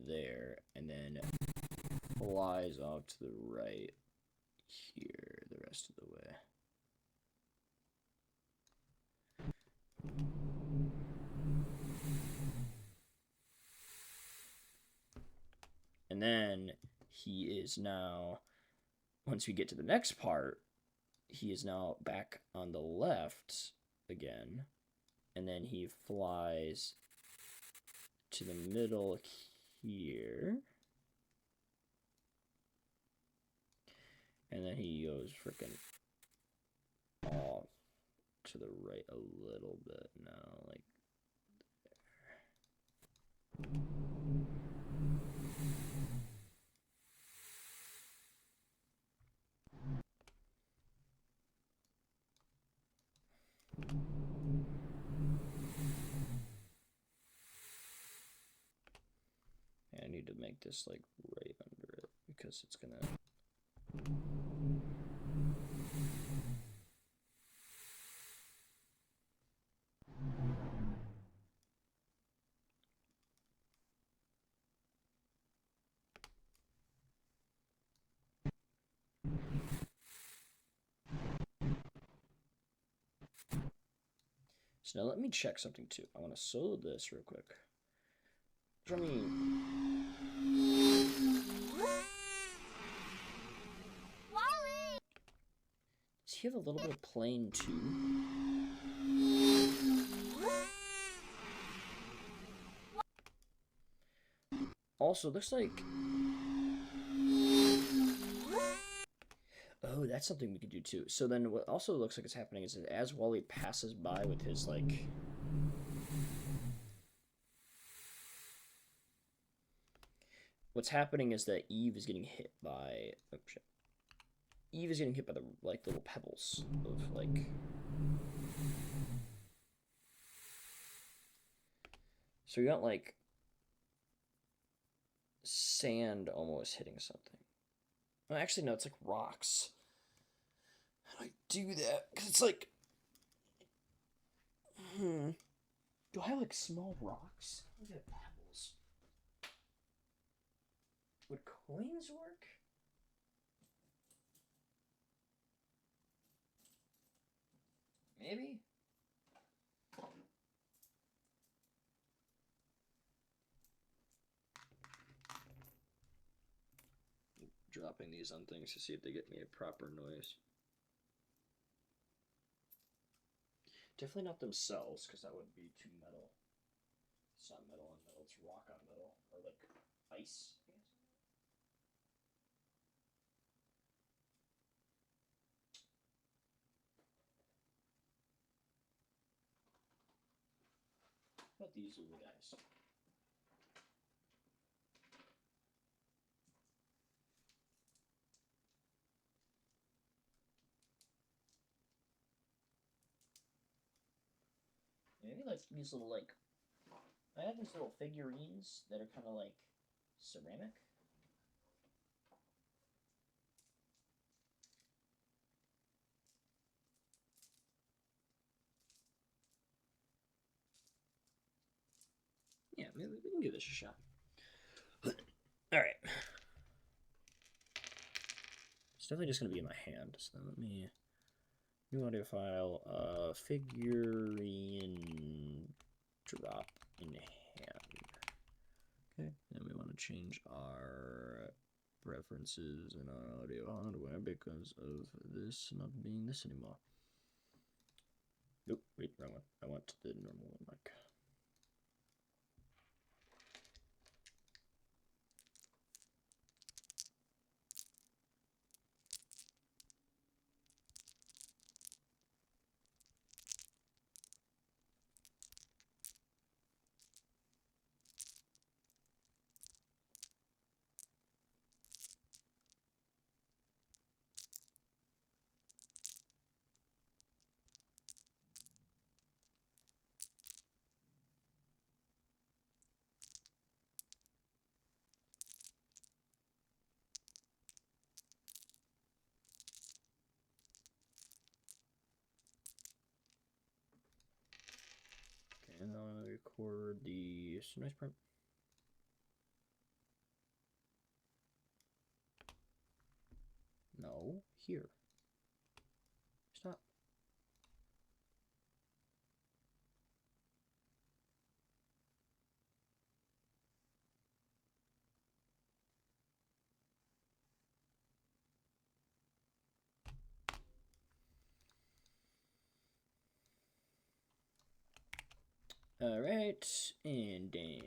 there, and then flies off to the right here the rest of the way. And then he is now, once we get to the next part, he is now back on the left again. And then he flies to the middle here. And then he goes freaking off to the right a little bit now, like there. I need to make this like right under it because it's gonna. So now let me check something too. I want to solo this real quick. Does he have a little bit of plane too? Also, looks like... Oh, that's something we could do too. So then what also looks like is happening is that as Wally passes by with his, like... What's happening is that Eve is getting hit by... Oh, shit. Eve is getting hit by the, like, little pebbles of, like... So you got, like... sand almost hitting something. Well, actually, no, it's like rocks. How do I do that? Because it's like... Do I have, like, small rocks? I have pebbles. Would coins work? Maybe? Dropping these on things to see if they get me a proper noise. Definitely not themselves, because that would be too metal. It's not metal on metal, it's rock on metal. Or like ice, I guess. How about these little guys? Maybe like these little like... I have these little figurines that are kind of like ceramic. Yeah, maybe we can give this a shot. Alright. It's definitely just going to be in my hand, so let me... New audio file, figurine drop in hand. Okay, and we want to change our preferences in our audio hardware because of this not being this anymore. Nope, wait, wrong one. I want the normal one, mic. record the noise part. No, here. Stop. All right, and then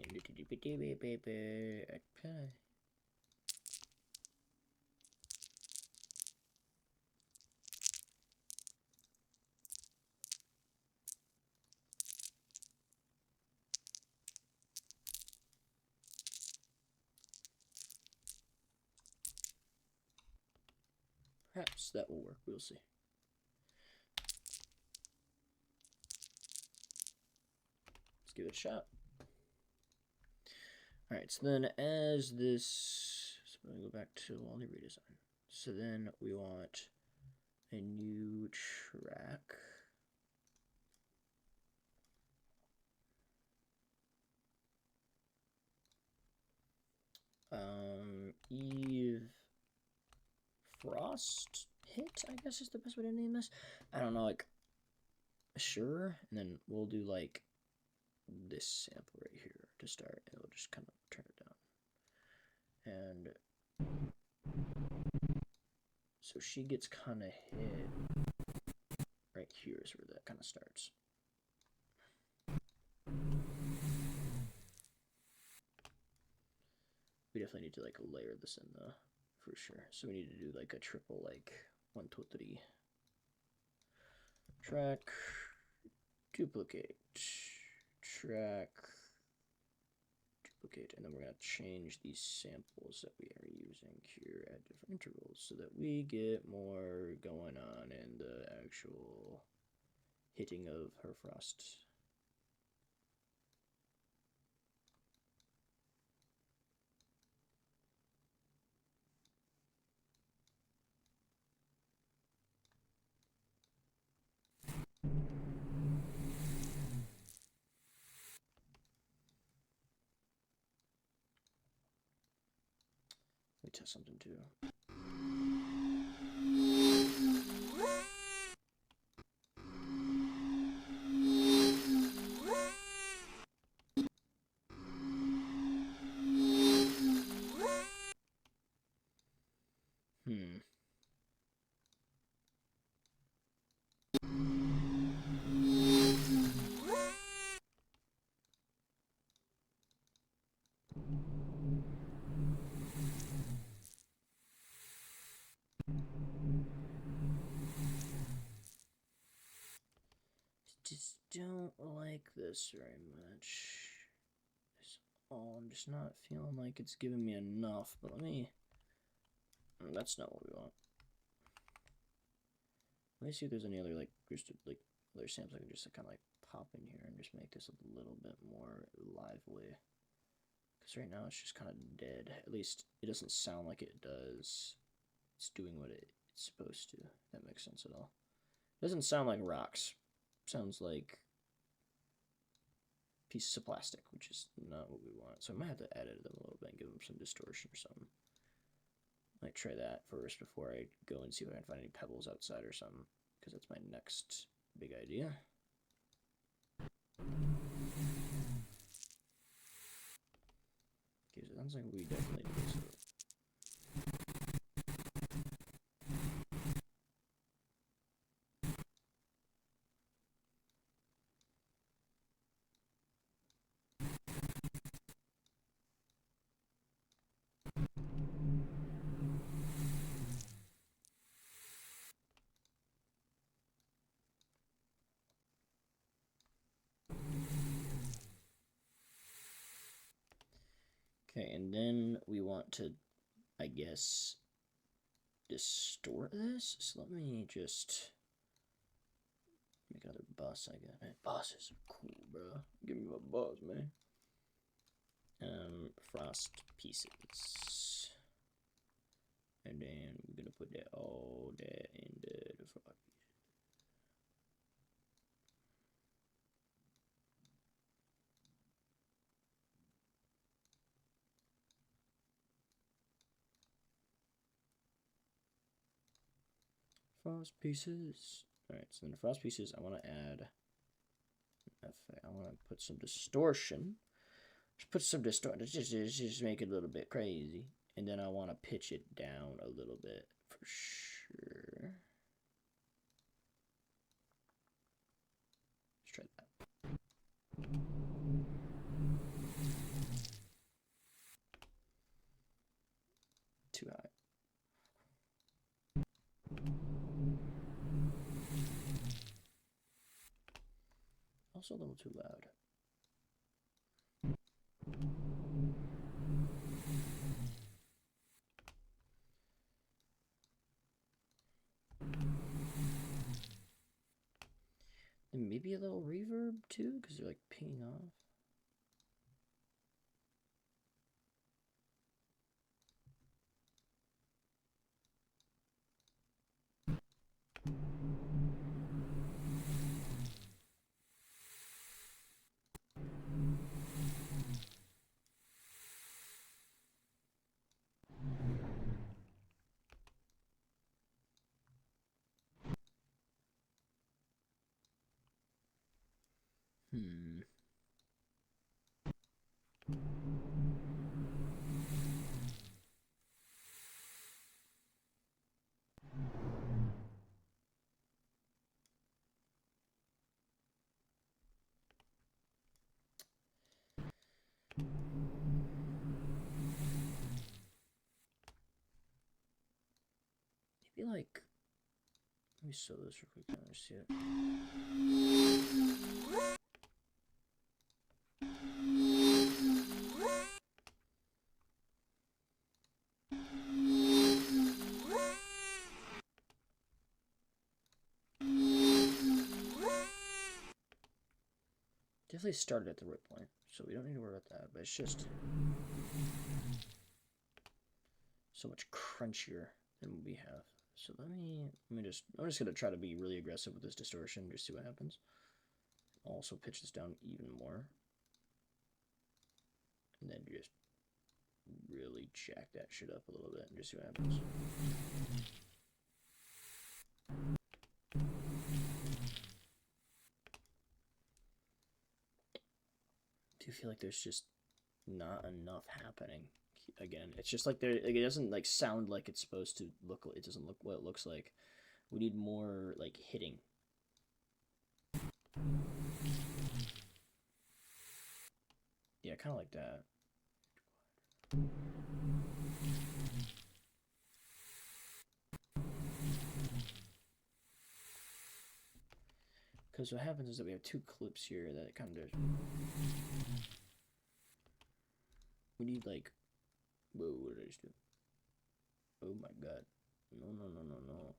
perhaps that will work. We'll see. Let's give it a shot. All right, so then as this, so I'm gonna go back to all the redesign. So then we want a new track. Eve Frost Hit, I guess is the best way to name this. I don't know, like, sure. And then we'll do like this sample right here to start, and we'll just kind of turn it down. And so she gets kind of hit right here is where that kind of starts. We definitely need to like layer this in though, for sure. So we need to do like a triple, like 1, 2, 3. Track, duplicate, track, duplicate, and then we're gonna change these samples that we are using here at different intervals so that we get more going on in the actual hitting of her frost. Let me test something too. Just don't like this very much. I'm just not feeling like it's giving me enough, but let me, that's not what we want. Let me see if there's any other like other samples I can just kind of like pop in here and just make this a little bit more lively. Because right now it's just kind of dead. At least it doesn't sound like it does. It's doing what it's supposed to. If that makes sense at all. It doesn't sound like rocks. Sounds like pieces of plastic, which is not what we want. So I might have to edit them a little bit and give them some distortion or something. I might try that first before I go and see if I can find any pebbles outside or something, because that's my next big idea. Okay, so it sounds like we definitely do this. Okay, and then we want to, I guess, distort this. So let me just make another bus, I guess. Man, buses are cool, bro. Give me my bus, man. Frost pieces. And then we're gonna put that all that in the frost piece. Frost pieces. Alright, so then the frost pieces, I want to add effect. I want to put some distortion. Just put some distortion. Just make it a little bit crazy. And then I want to pitch it down a little bit for sure. Let's try that. Too high. Also a little too loud. And maybe a little reverb too, because they're like pinging off. Maybe like, let me sew this real quick. I want to see it. Definitely started at the right point, so we don't need to worry about that, but it's just so much crunchier than what we have. So I'm just gonna try to be really aggressive with this distortion, just see what happens. Also pitch this down even more. And then just really jack that shit up a little bit and just see what happens. Do you feel like there's just not enough happening? Again, it's just like it doesn't like sound like it's supposed to look. It doesn't look what it looks like. We need more like hitting. Yeah, kind of like that. Because what happens is that we have two clips here that kind of. We need like. Whoa, what did I just do? Oh my god. No, no, no, no, no.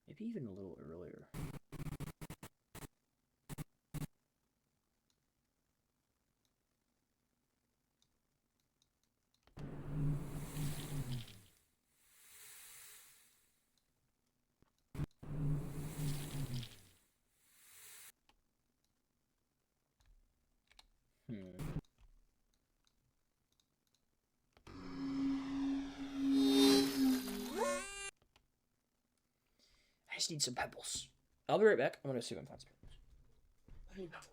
Maybe even a little earlier. I just need some pebbles. I'll be right back. I'm gonna see if I can find some pebbles. I need pebbles.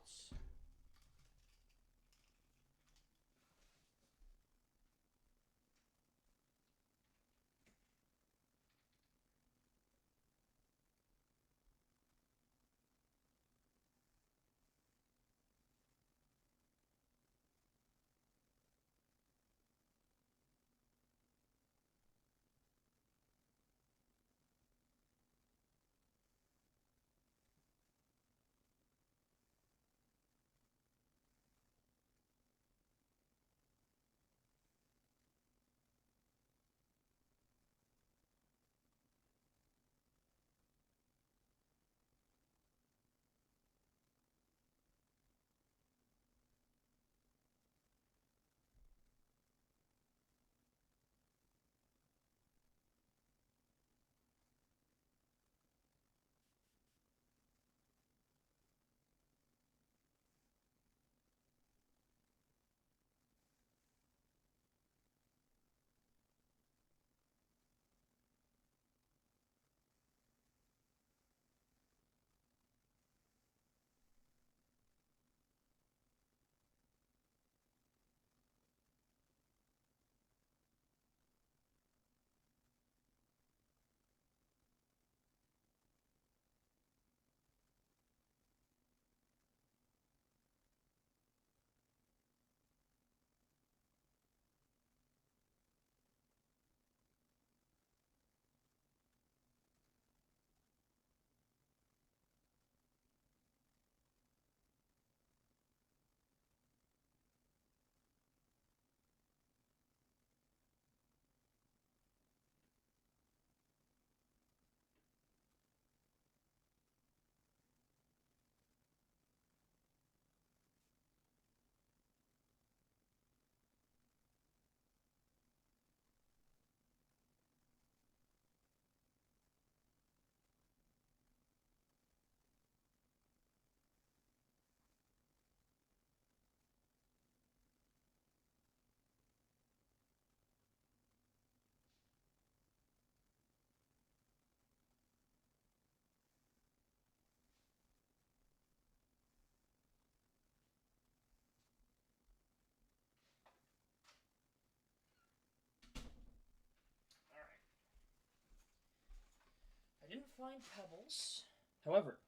didn't find pebbles. However,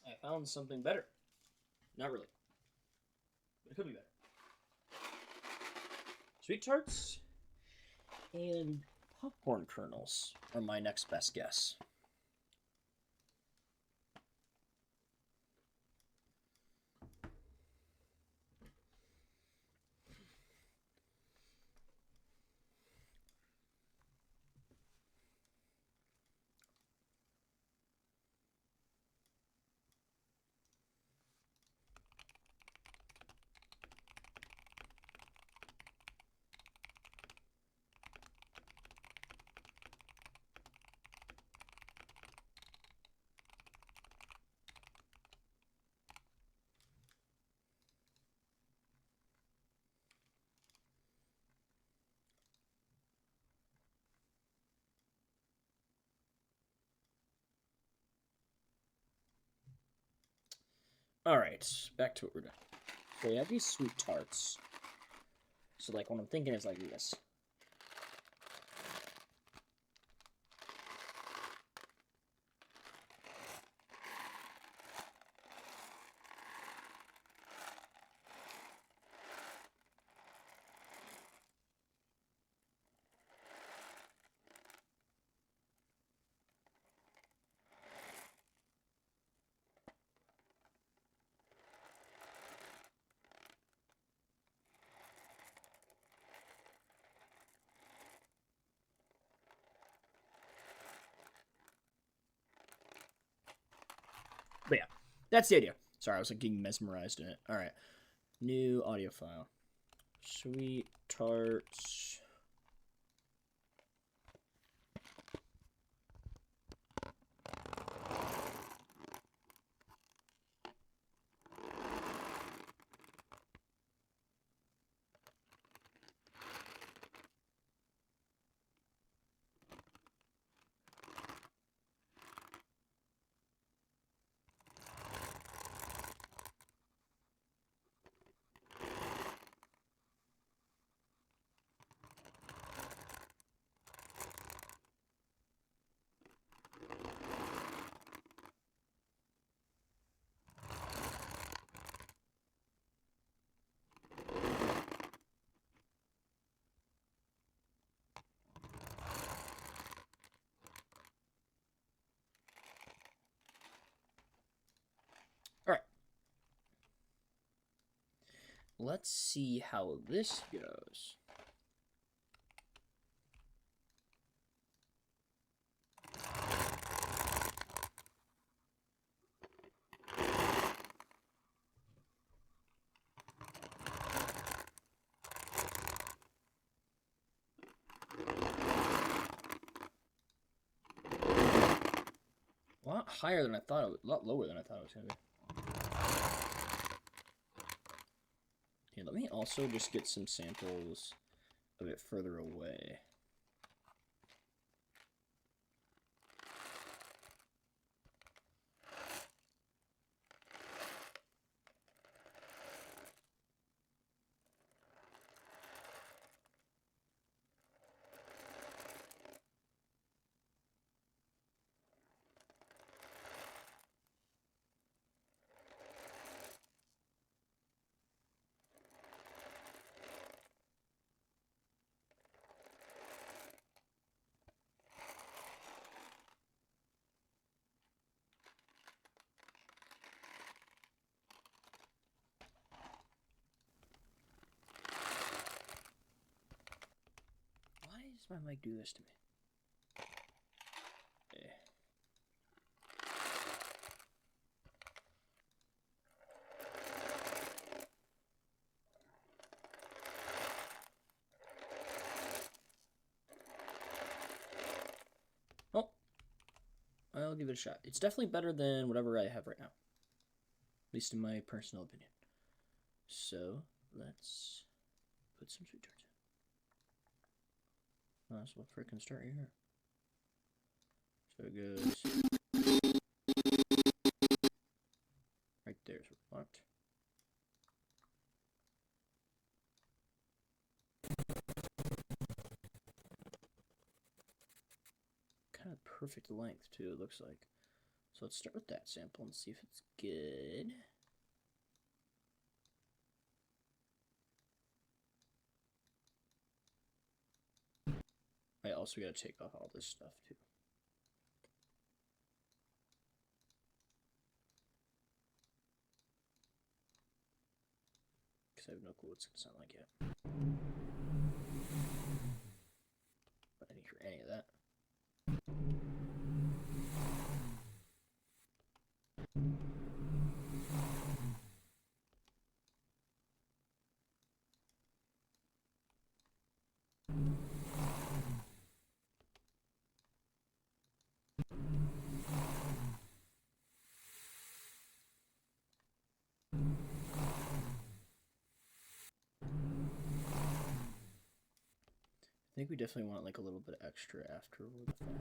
I found something better. Not really. But it could be better. Sweet tarts and popcorn kernels are my next best guess. All right, back to what we're doing. So we have these sweet tarts. So like what I'm thinking is like this. But yeah, that's the idea. Sorry, I was like getting mesmerized in it. All right, new audio file. Sweet tarts. All right. Let's see how this goes. A lot higher than I thought it was, a lot lower than I thought it was going to be. Okay, let me also just get some samples a bit further away. Why does my mic do this to me? Okay. Oh, I'll give it a shot. It's definitely better than whatever I have right now. At least in my personal opinion. So, let's put some sweet tarts in. Might as well frickin' start here. So it goes right there is what we want. Kind of perfect length too, it looks like. So let's start with that sample and see if it's good. I also gotta take off all this stuff too. Because I have no clue what it's gonna sound like yet. But I didn't hear any of that. I think we definitely want like a little bit extra after the fact.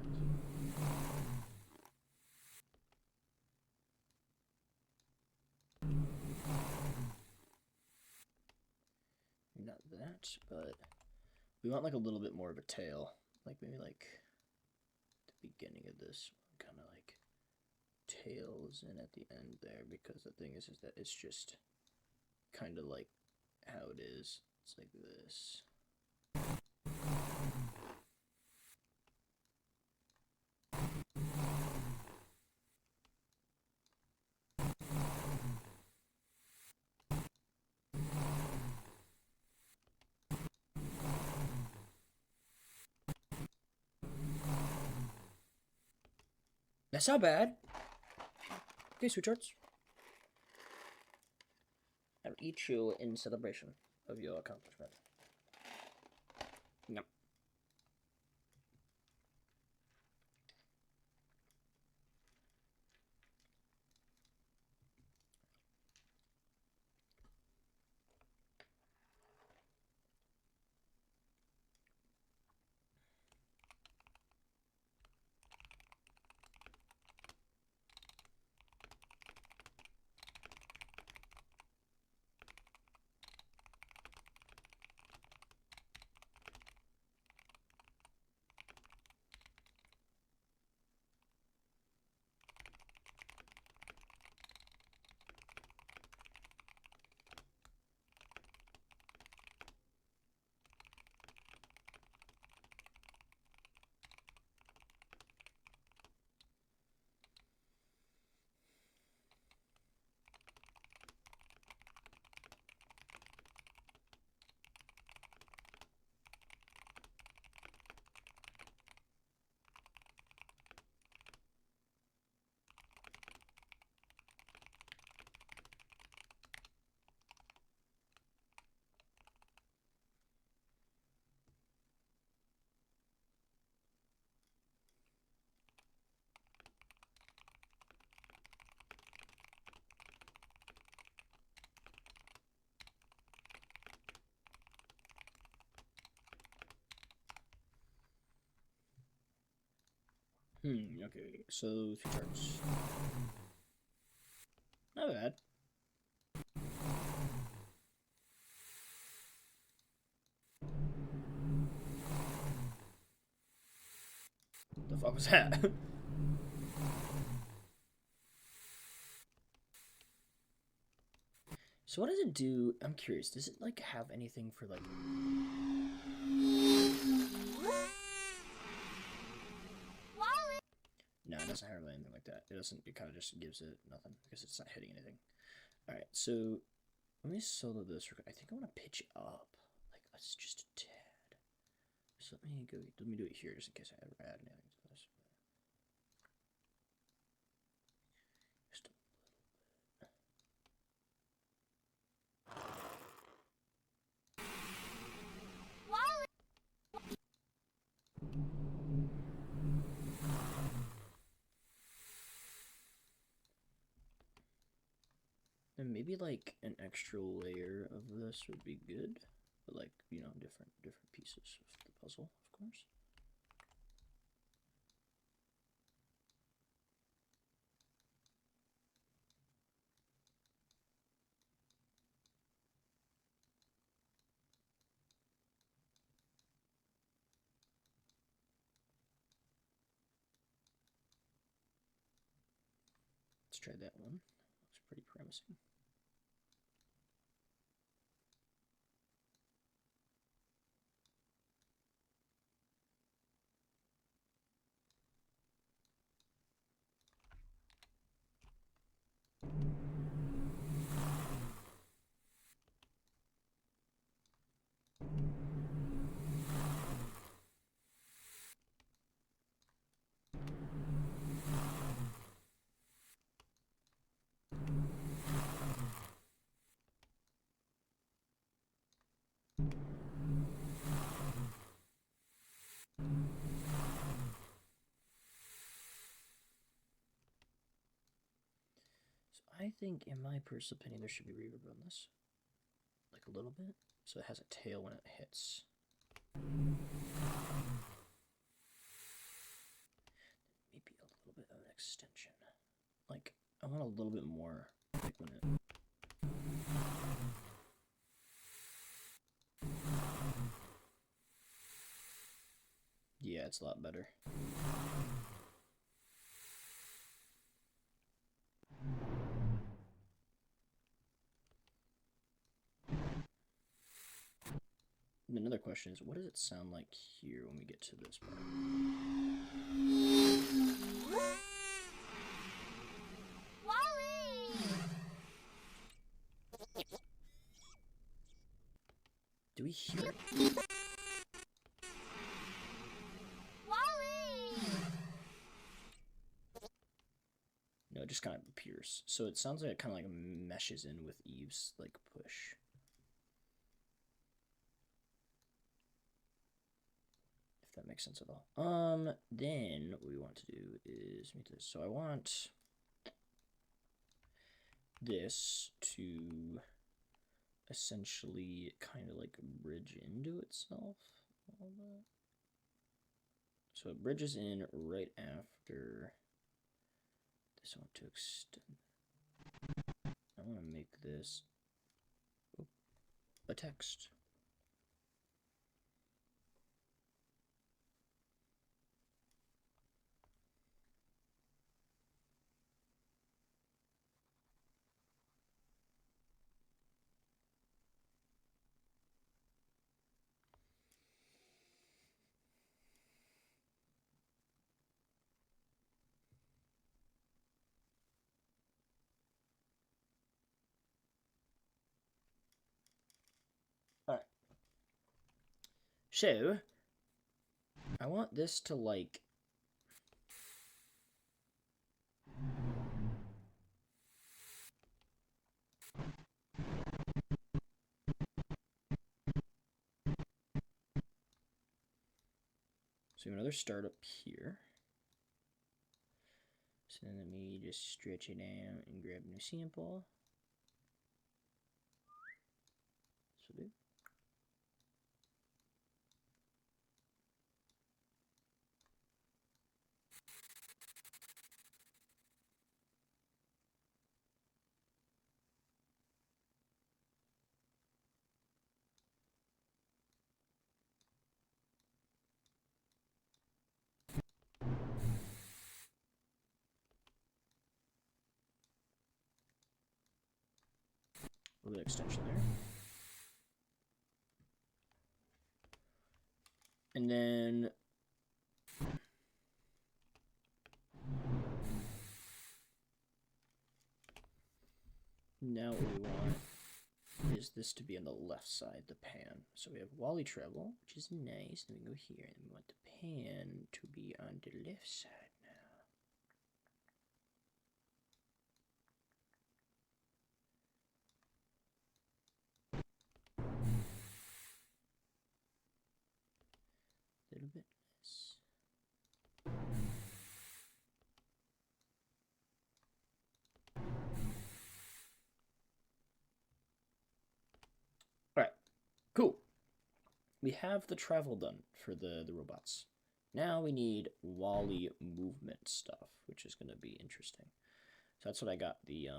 Not that, but we want like a little bit more of a tail. Like maybe like the beginning of this one kind of like tails in at the end there, because the thing is that it's just kind of like how it is. It's like this. That's not bad. Okay, sweethearts. I'll eat you in celebration of your accomplishment. Yep. Okay, so 3 charts. Not bad. The fuck was that? So what does it do? I'm curious. Does it like have anything for like? No, it doesn't have anything like that. It doesn't. It kind of just gives it nothing because it's not hitting anything. All right, so let me solo this. I think I want to pitch up, like it's just a tad. So let me go. Let me do it here just in case I ever add anything to this. Just a little bit. And maybe like an extra layer of this would be good, but like different pieces of the puzzle, of course. Let's try that one. Looks pretty promising. I think, in my personal opinion, there should be reverb on this. Like a little bit. So it has a tail when it hits. Maybe a little bit of an extension. Like, I want a little bit more. Like when it... Yeah, it's a lot better. And another question is, what does it sound like here when we get to this part? Do we hear it? No, it just kind of appears. So it sounds like it kind of like meshes in with Eve's like push. If that makes sense at all. Then what we want to do is meet this. So I want this to essentially kind of like bridge into itself. So it bridges in right after this. I want to extend. I want to make this a text. Alright. So, I want this to like... So another start up here. So then let me just stretch it out and grab a new sample. So do. A little bit of extension there. And then now what we want is this to be on the left side, the pan. So we have Wally treble, which is nice. Then we go here, and we want the pan to be on the left side now. A little bit less. Alright, cool. We have the travel done for the robots. Now we need Wally movement stuff, which is going to be interesting. So that's what I got the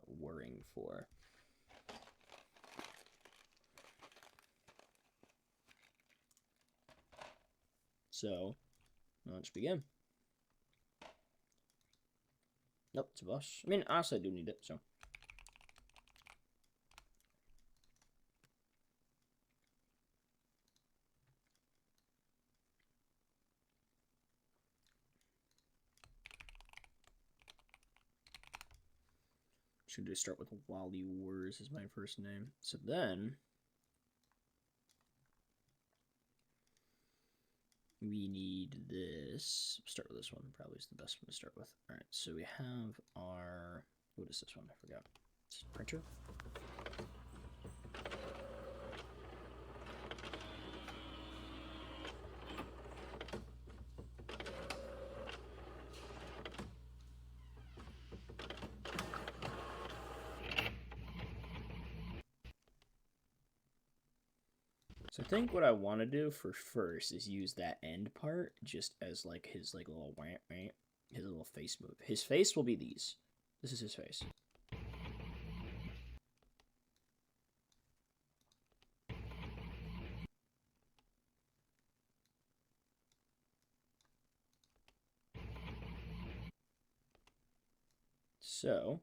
whirring for. So let's begin. Nope, it's a bus. I mean, honestly, I do need it, so. Should just start with Wally Wars as my first name. So then we need this. Start with this one. Probably is the best one to start with. All right. So we have our, what is this one? I forgot. It's printer. So I think what I want to do for first is use that end part just as like his like little his little face move. His face will be these. This is his face. So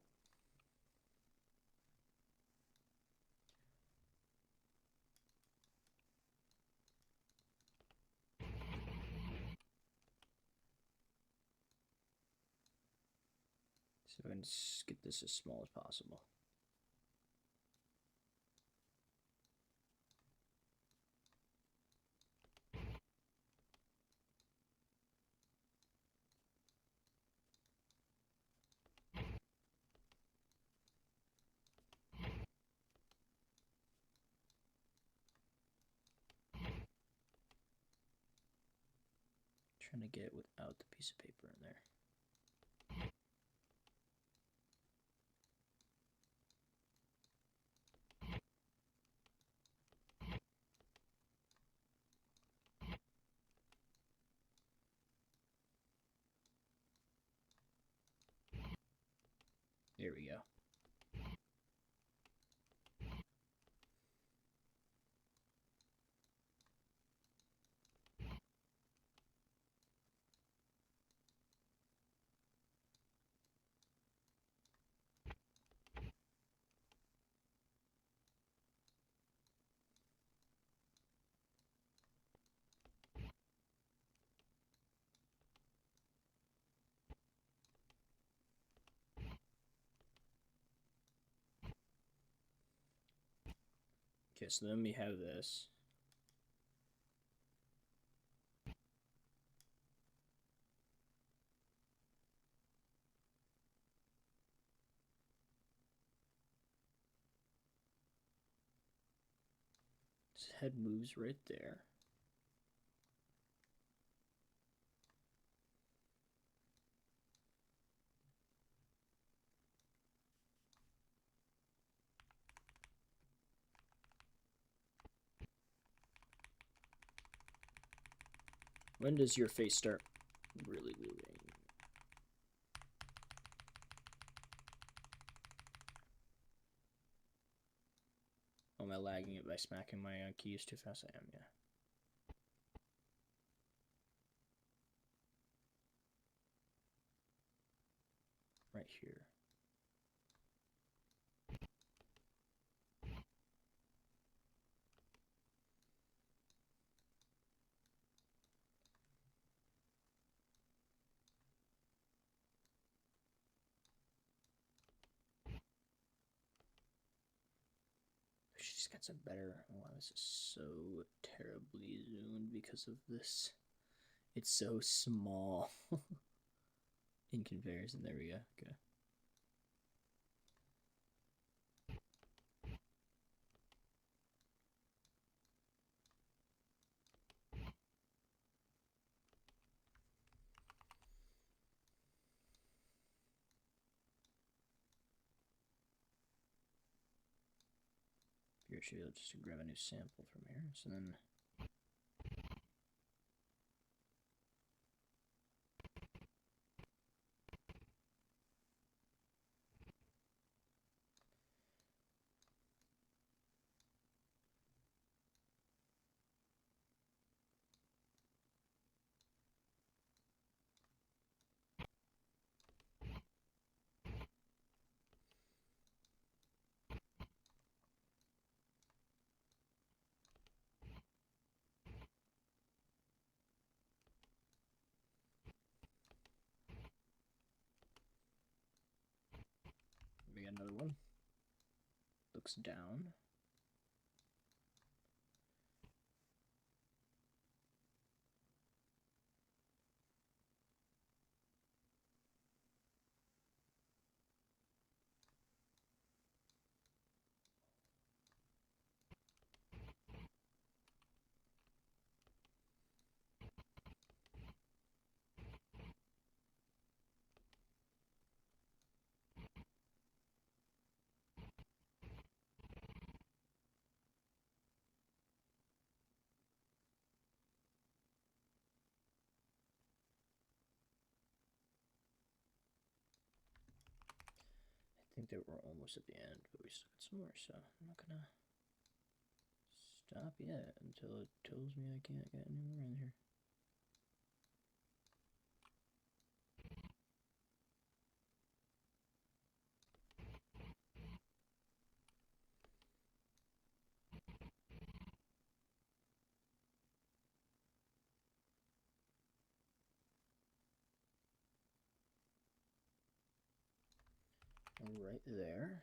I can get this as small as possible. Trying to get it without the piece of paper in there. There we go. Okay, so then we have this. His head moves right there. When does your face start really moving? Oh, am I lagging it by smacking my keys too fast? I am, yeah. Right here. She's got some better. Wow, this is so terribly zoomed because of this. It's so small in comparison. There we go. Okay. Here, actually, let's just grab a new sample from here. So then. another one. Looks down. I think that we're almost at the end, but we still got some more, so I'm not gonna stop yet until it tells me I can't get any more in here. Right there.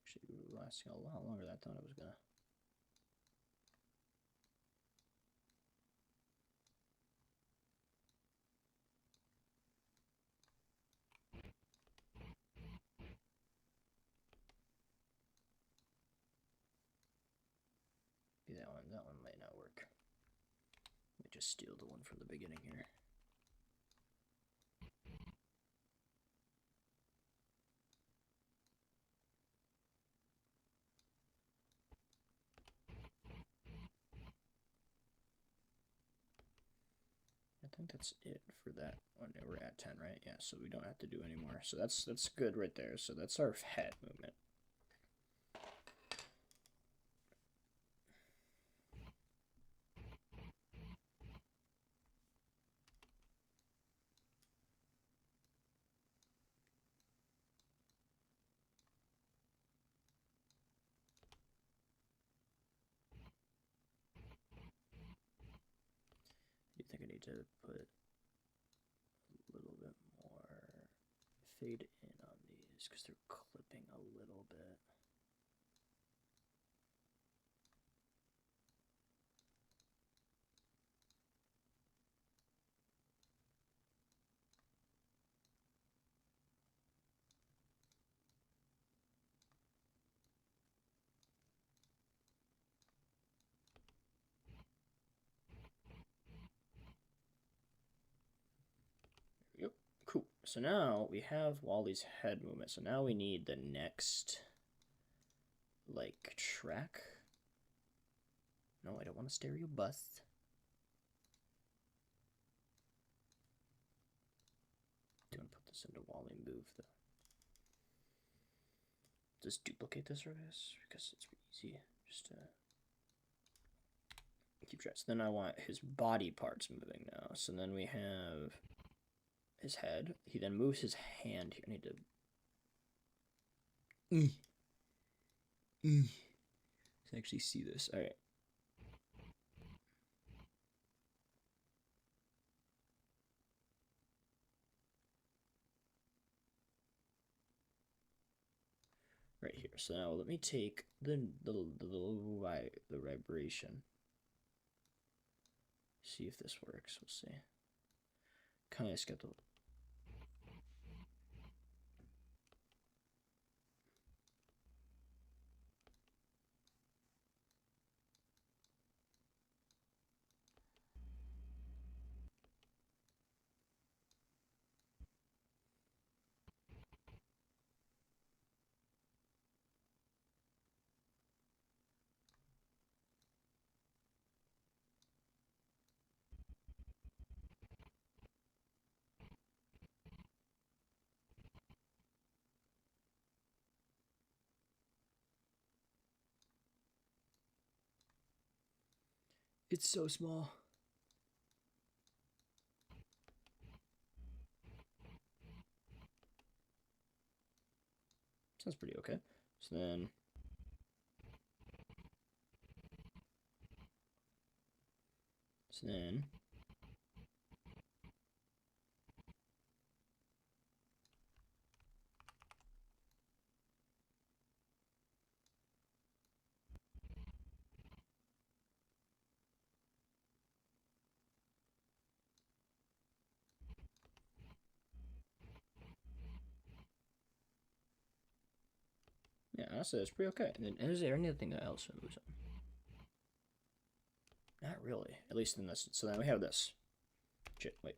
Actually, lasting a lot longer than I thought it was gonna. Be that one. That one might not work. Let me just steal the one from the beginning here. I think that's it for that one. We're at 10, right? Yeah, so we don't have to do any more. So that's good right there. So that's our head movement. I think I need to put a little bit more fade in on these because they're clipping a little bit. Yep, cool. So now we have Wally's head movement. So now we need the next, like, track. No, I don't want a stereo bus. Don't put this into Wally move though. Just duplicate this real fast because it's easy. Just keep track. So then I want his body parts moving now. So then we have his head. He then moves his hand here. I need to actually see this. All right. Right here. So now let me take the vibration. See if this works. We'll see. Kind of skipped a little. It's so small. Sounds pretty okay. So then Yeah, honestly, that's pretty okay. And then, is there anything else in Redesign? Not really. At least in this. So then we have this. Shit, wait.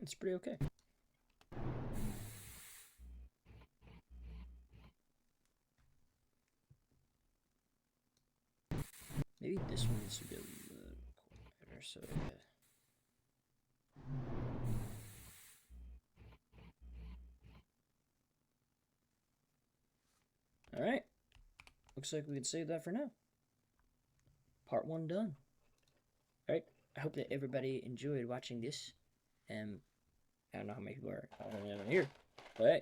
It's pretty okay. Maybe this one needs to be a little quieter, so yeah. Alright. Looks like we can save that for now. Part 1 done. Alright. I hope that everybody enjoyed watching this. I don't know how many people are here. But hey,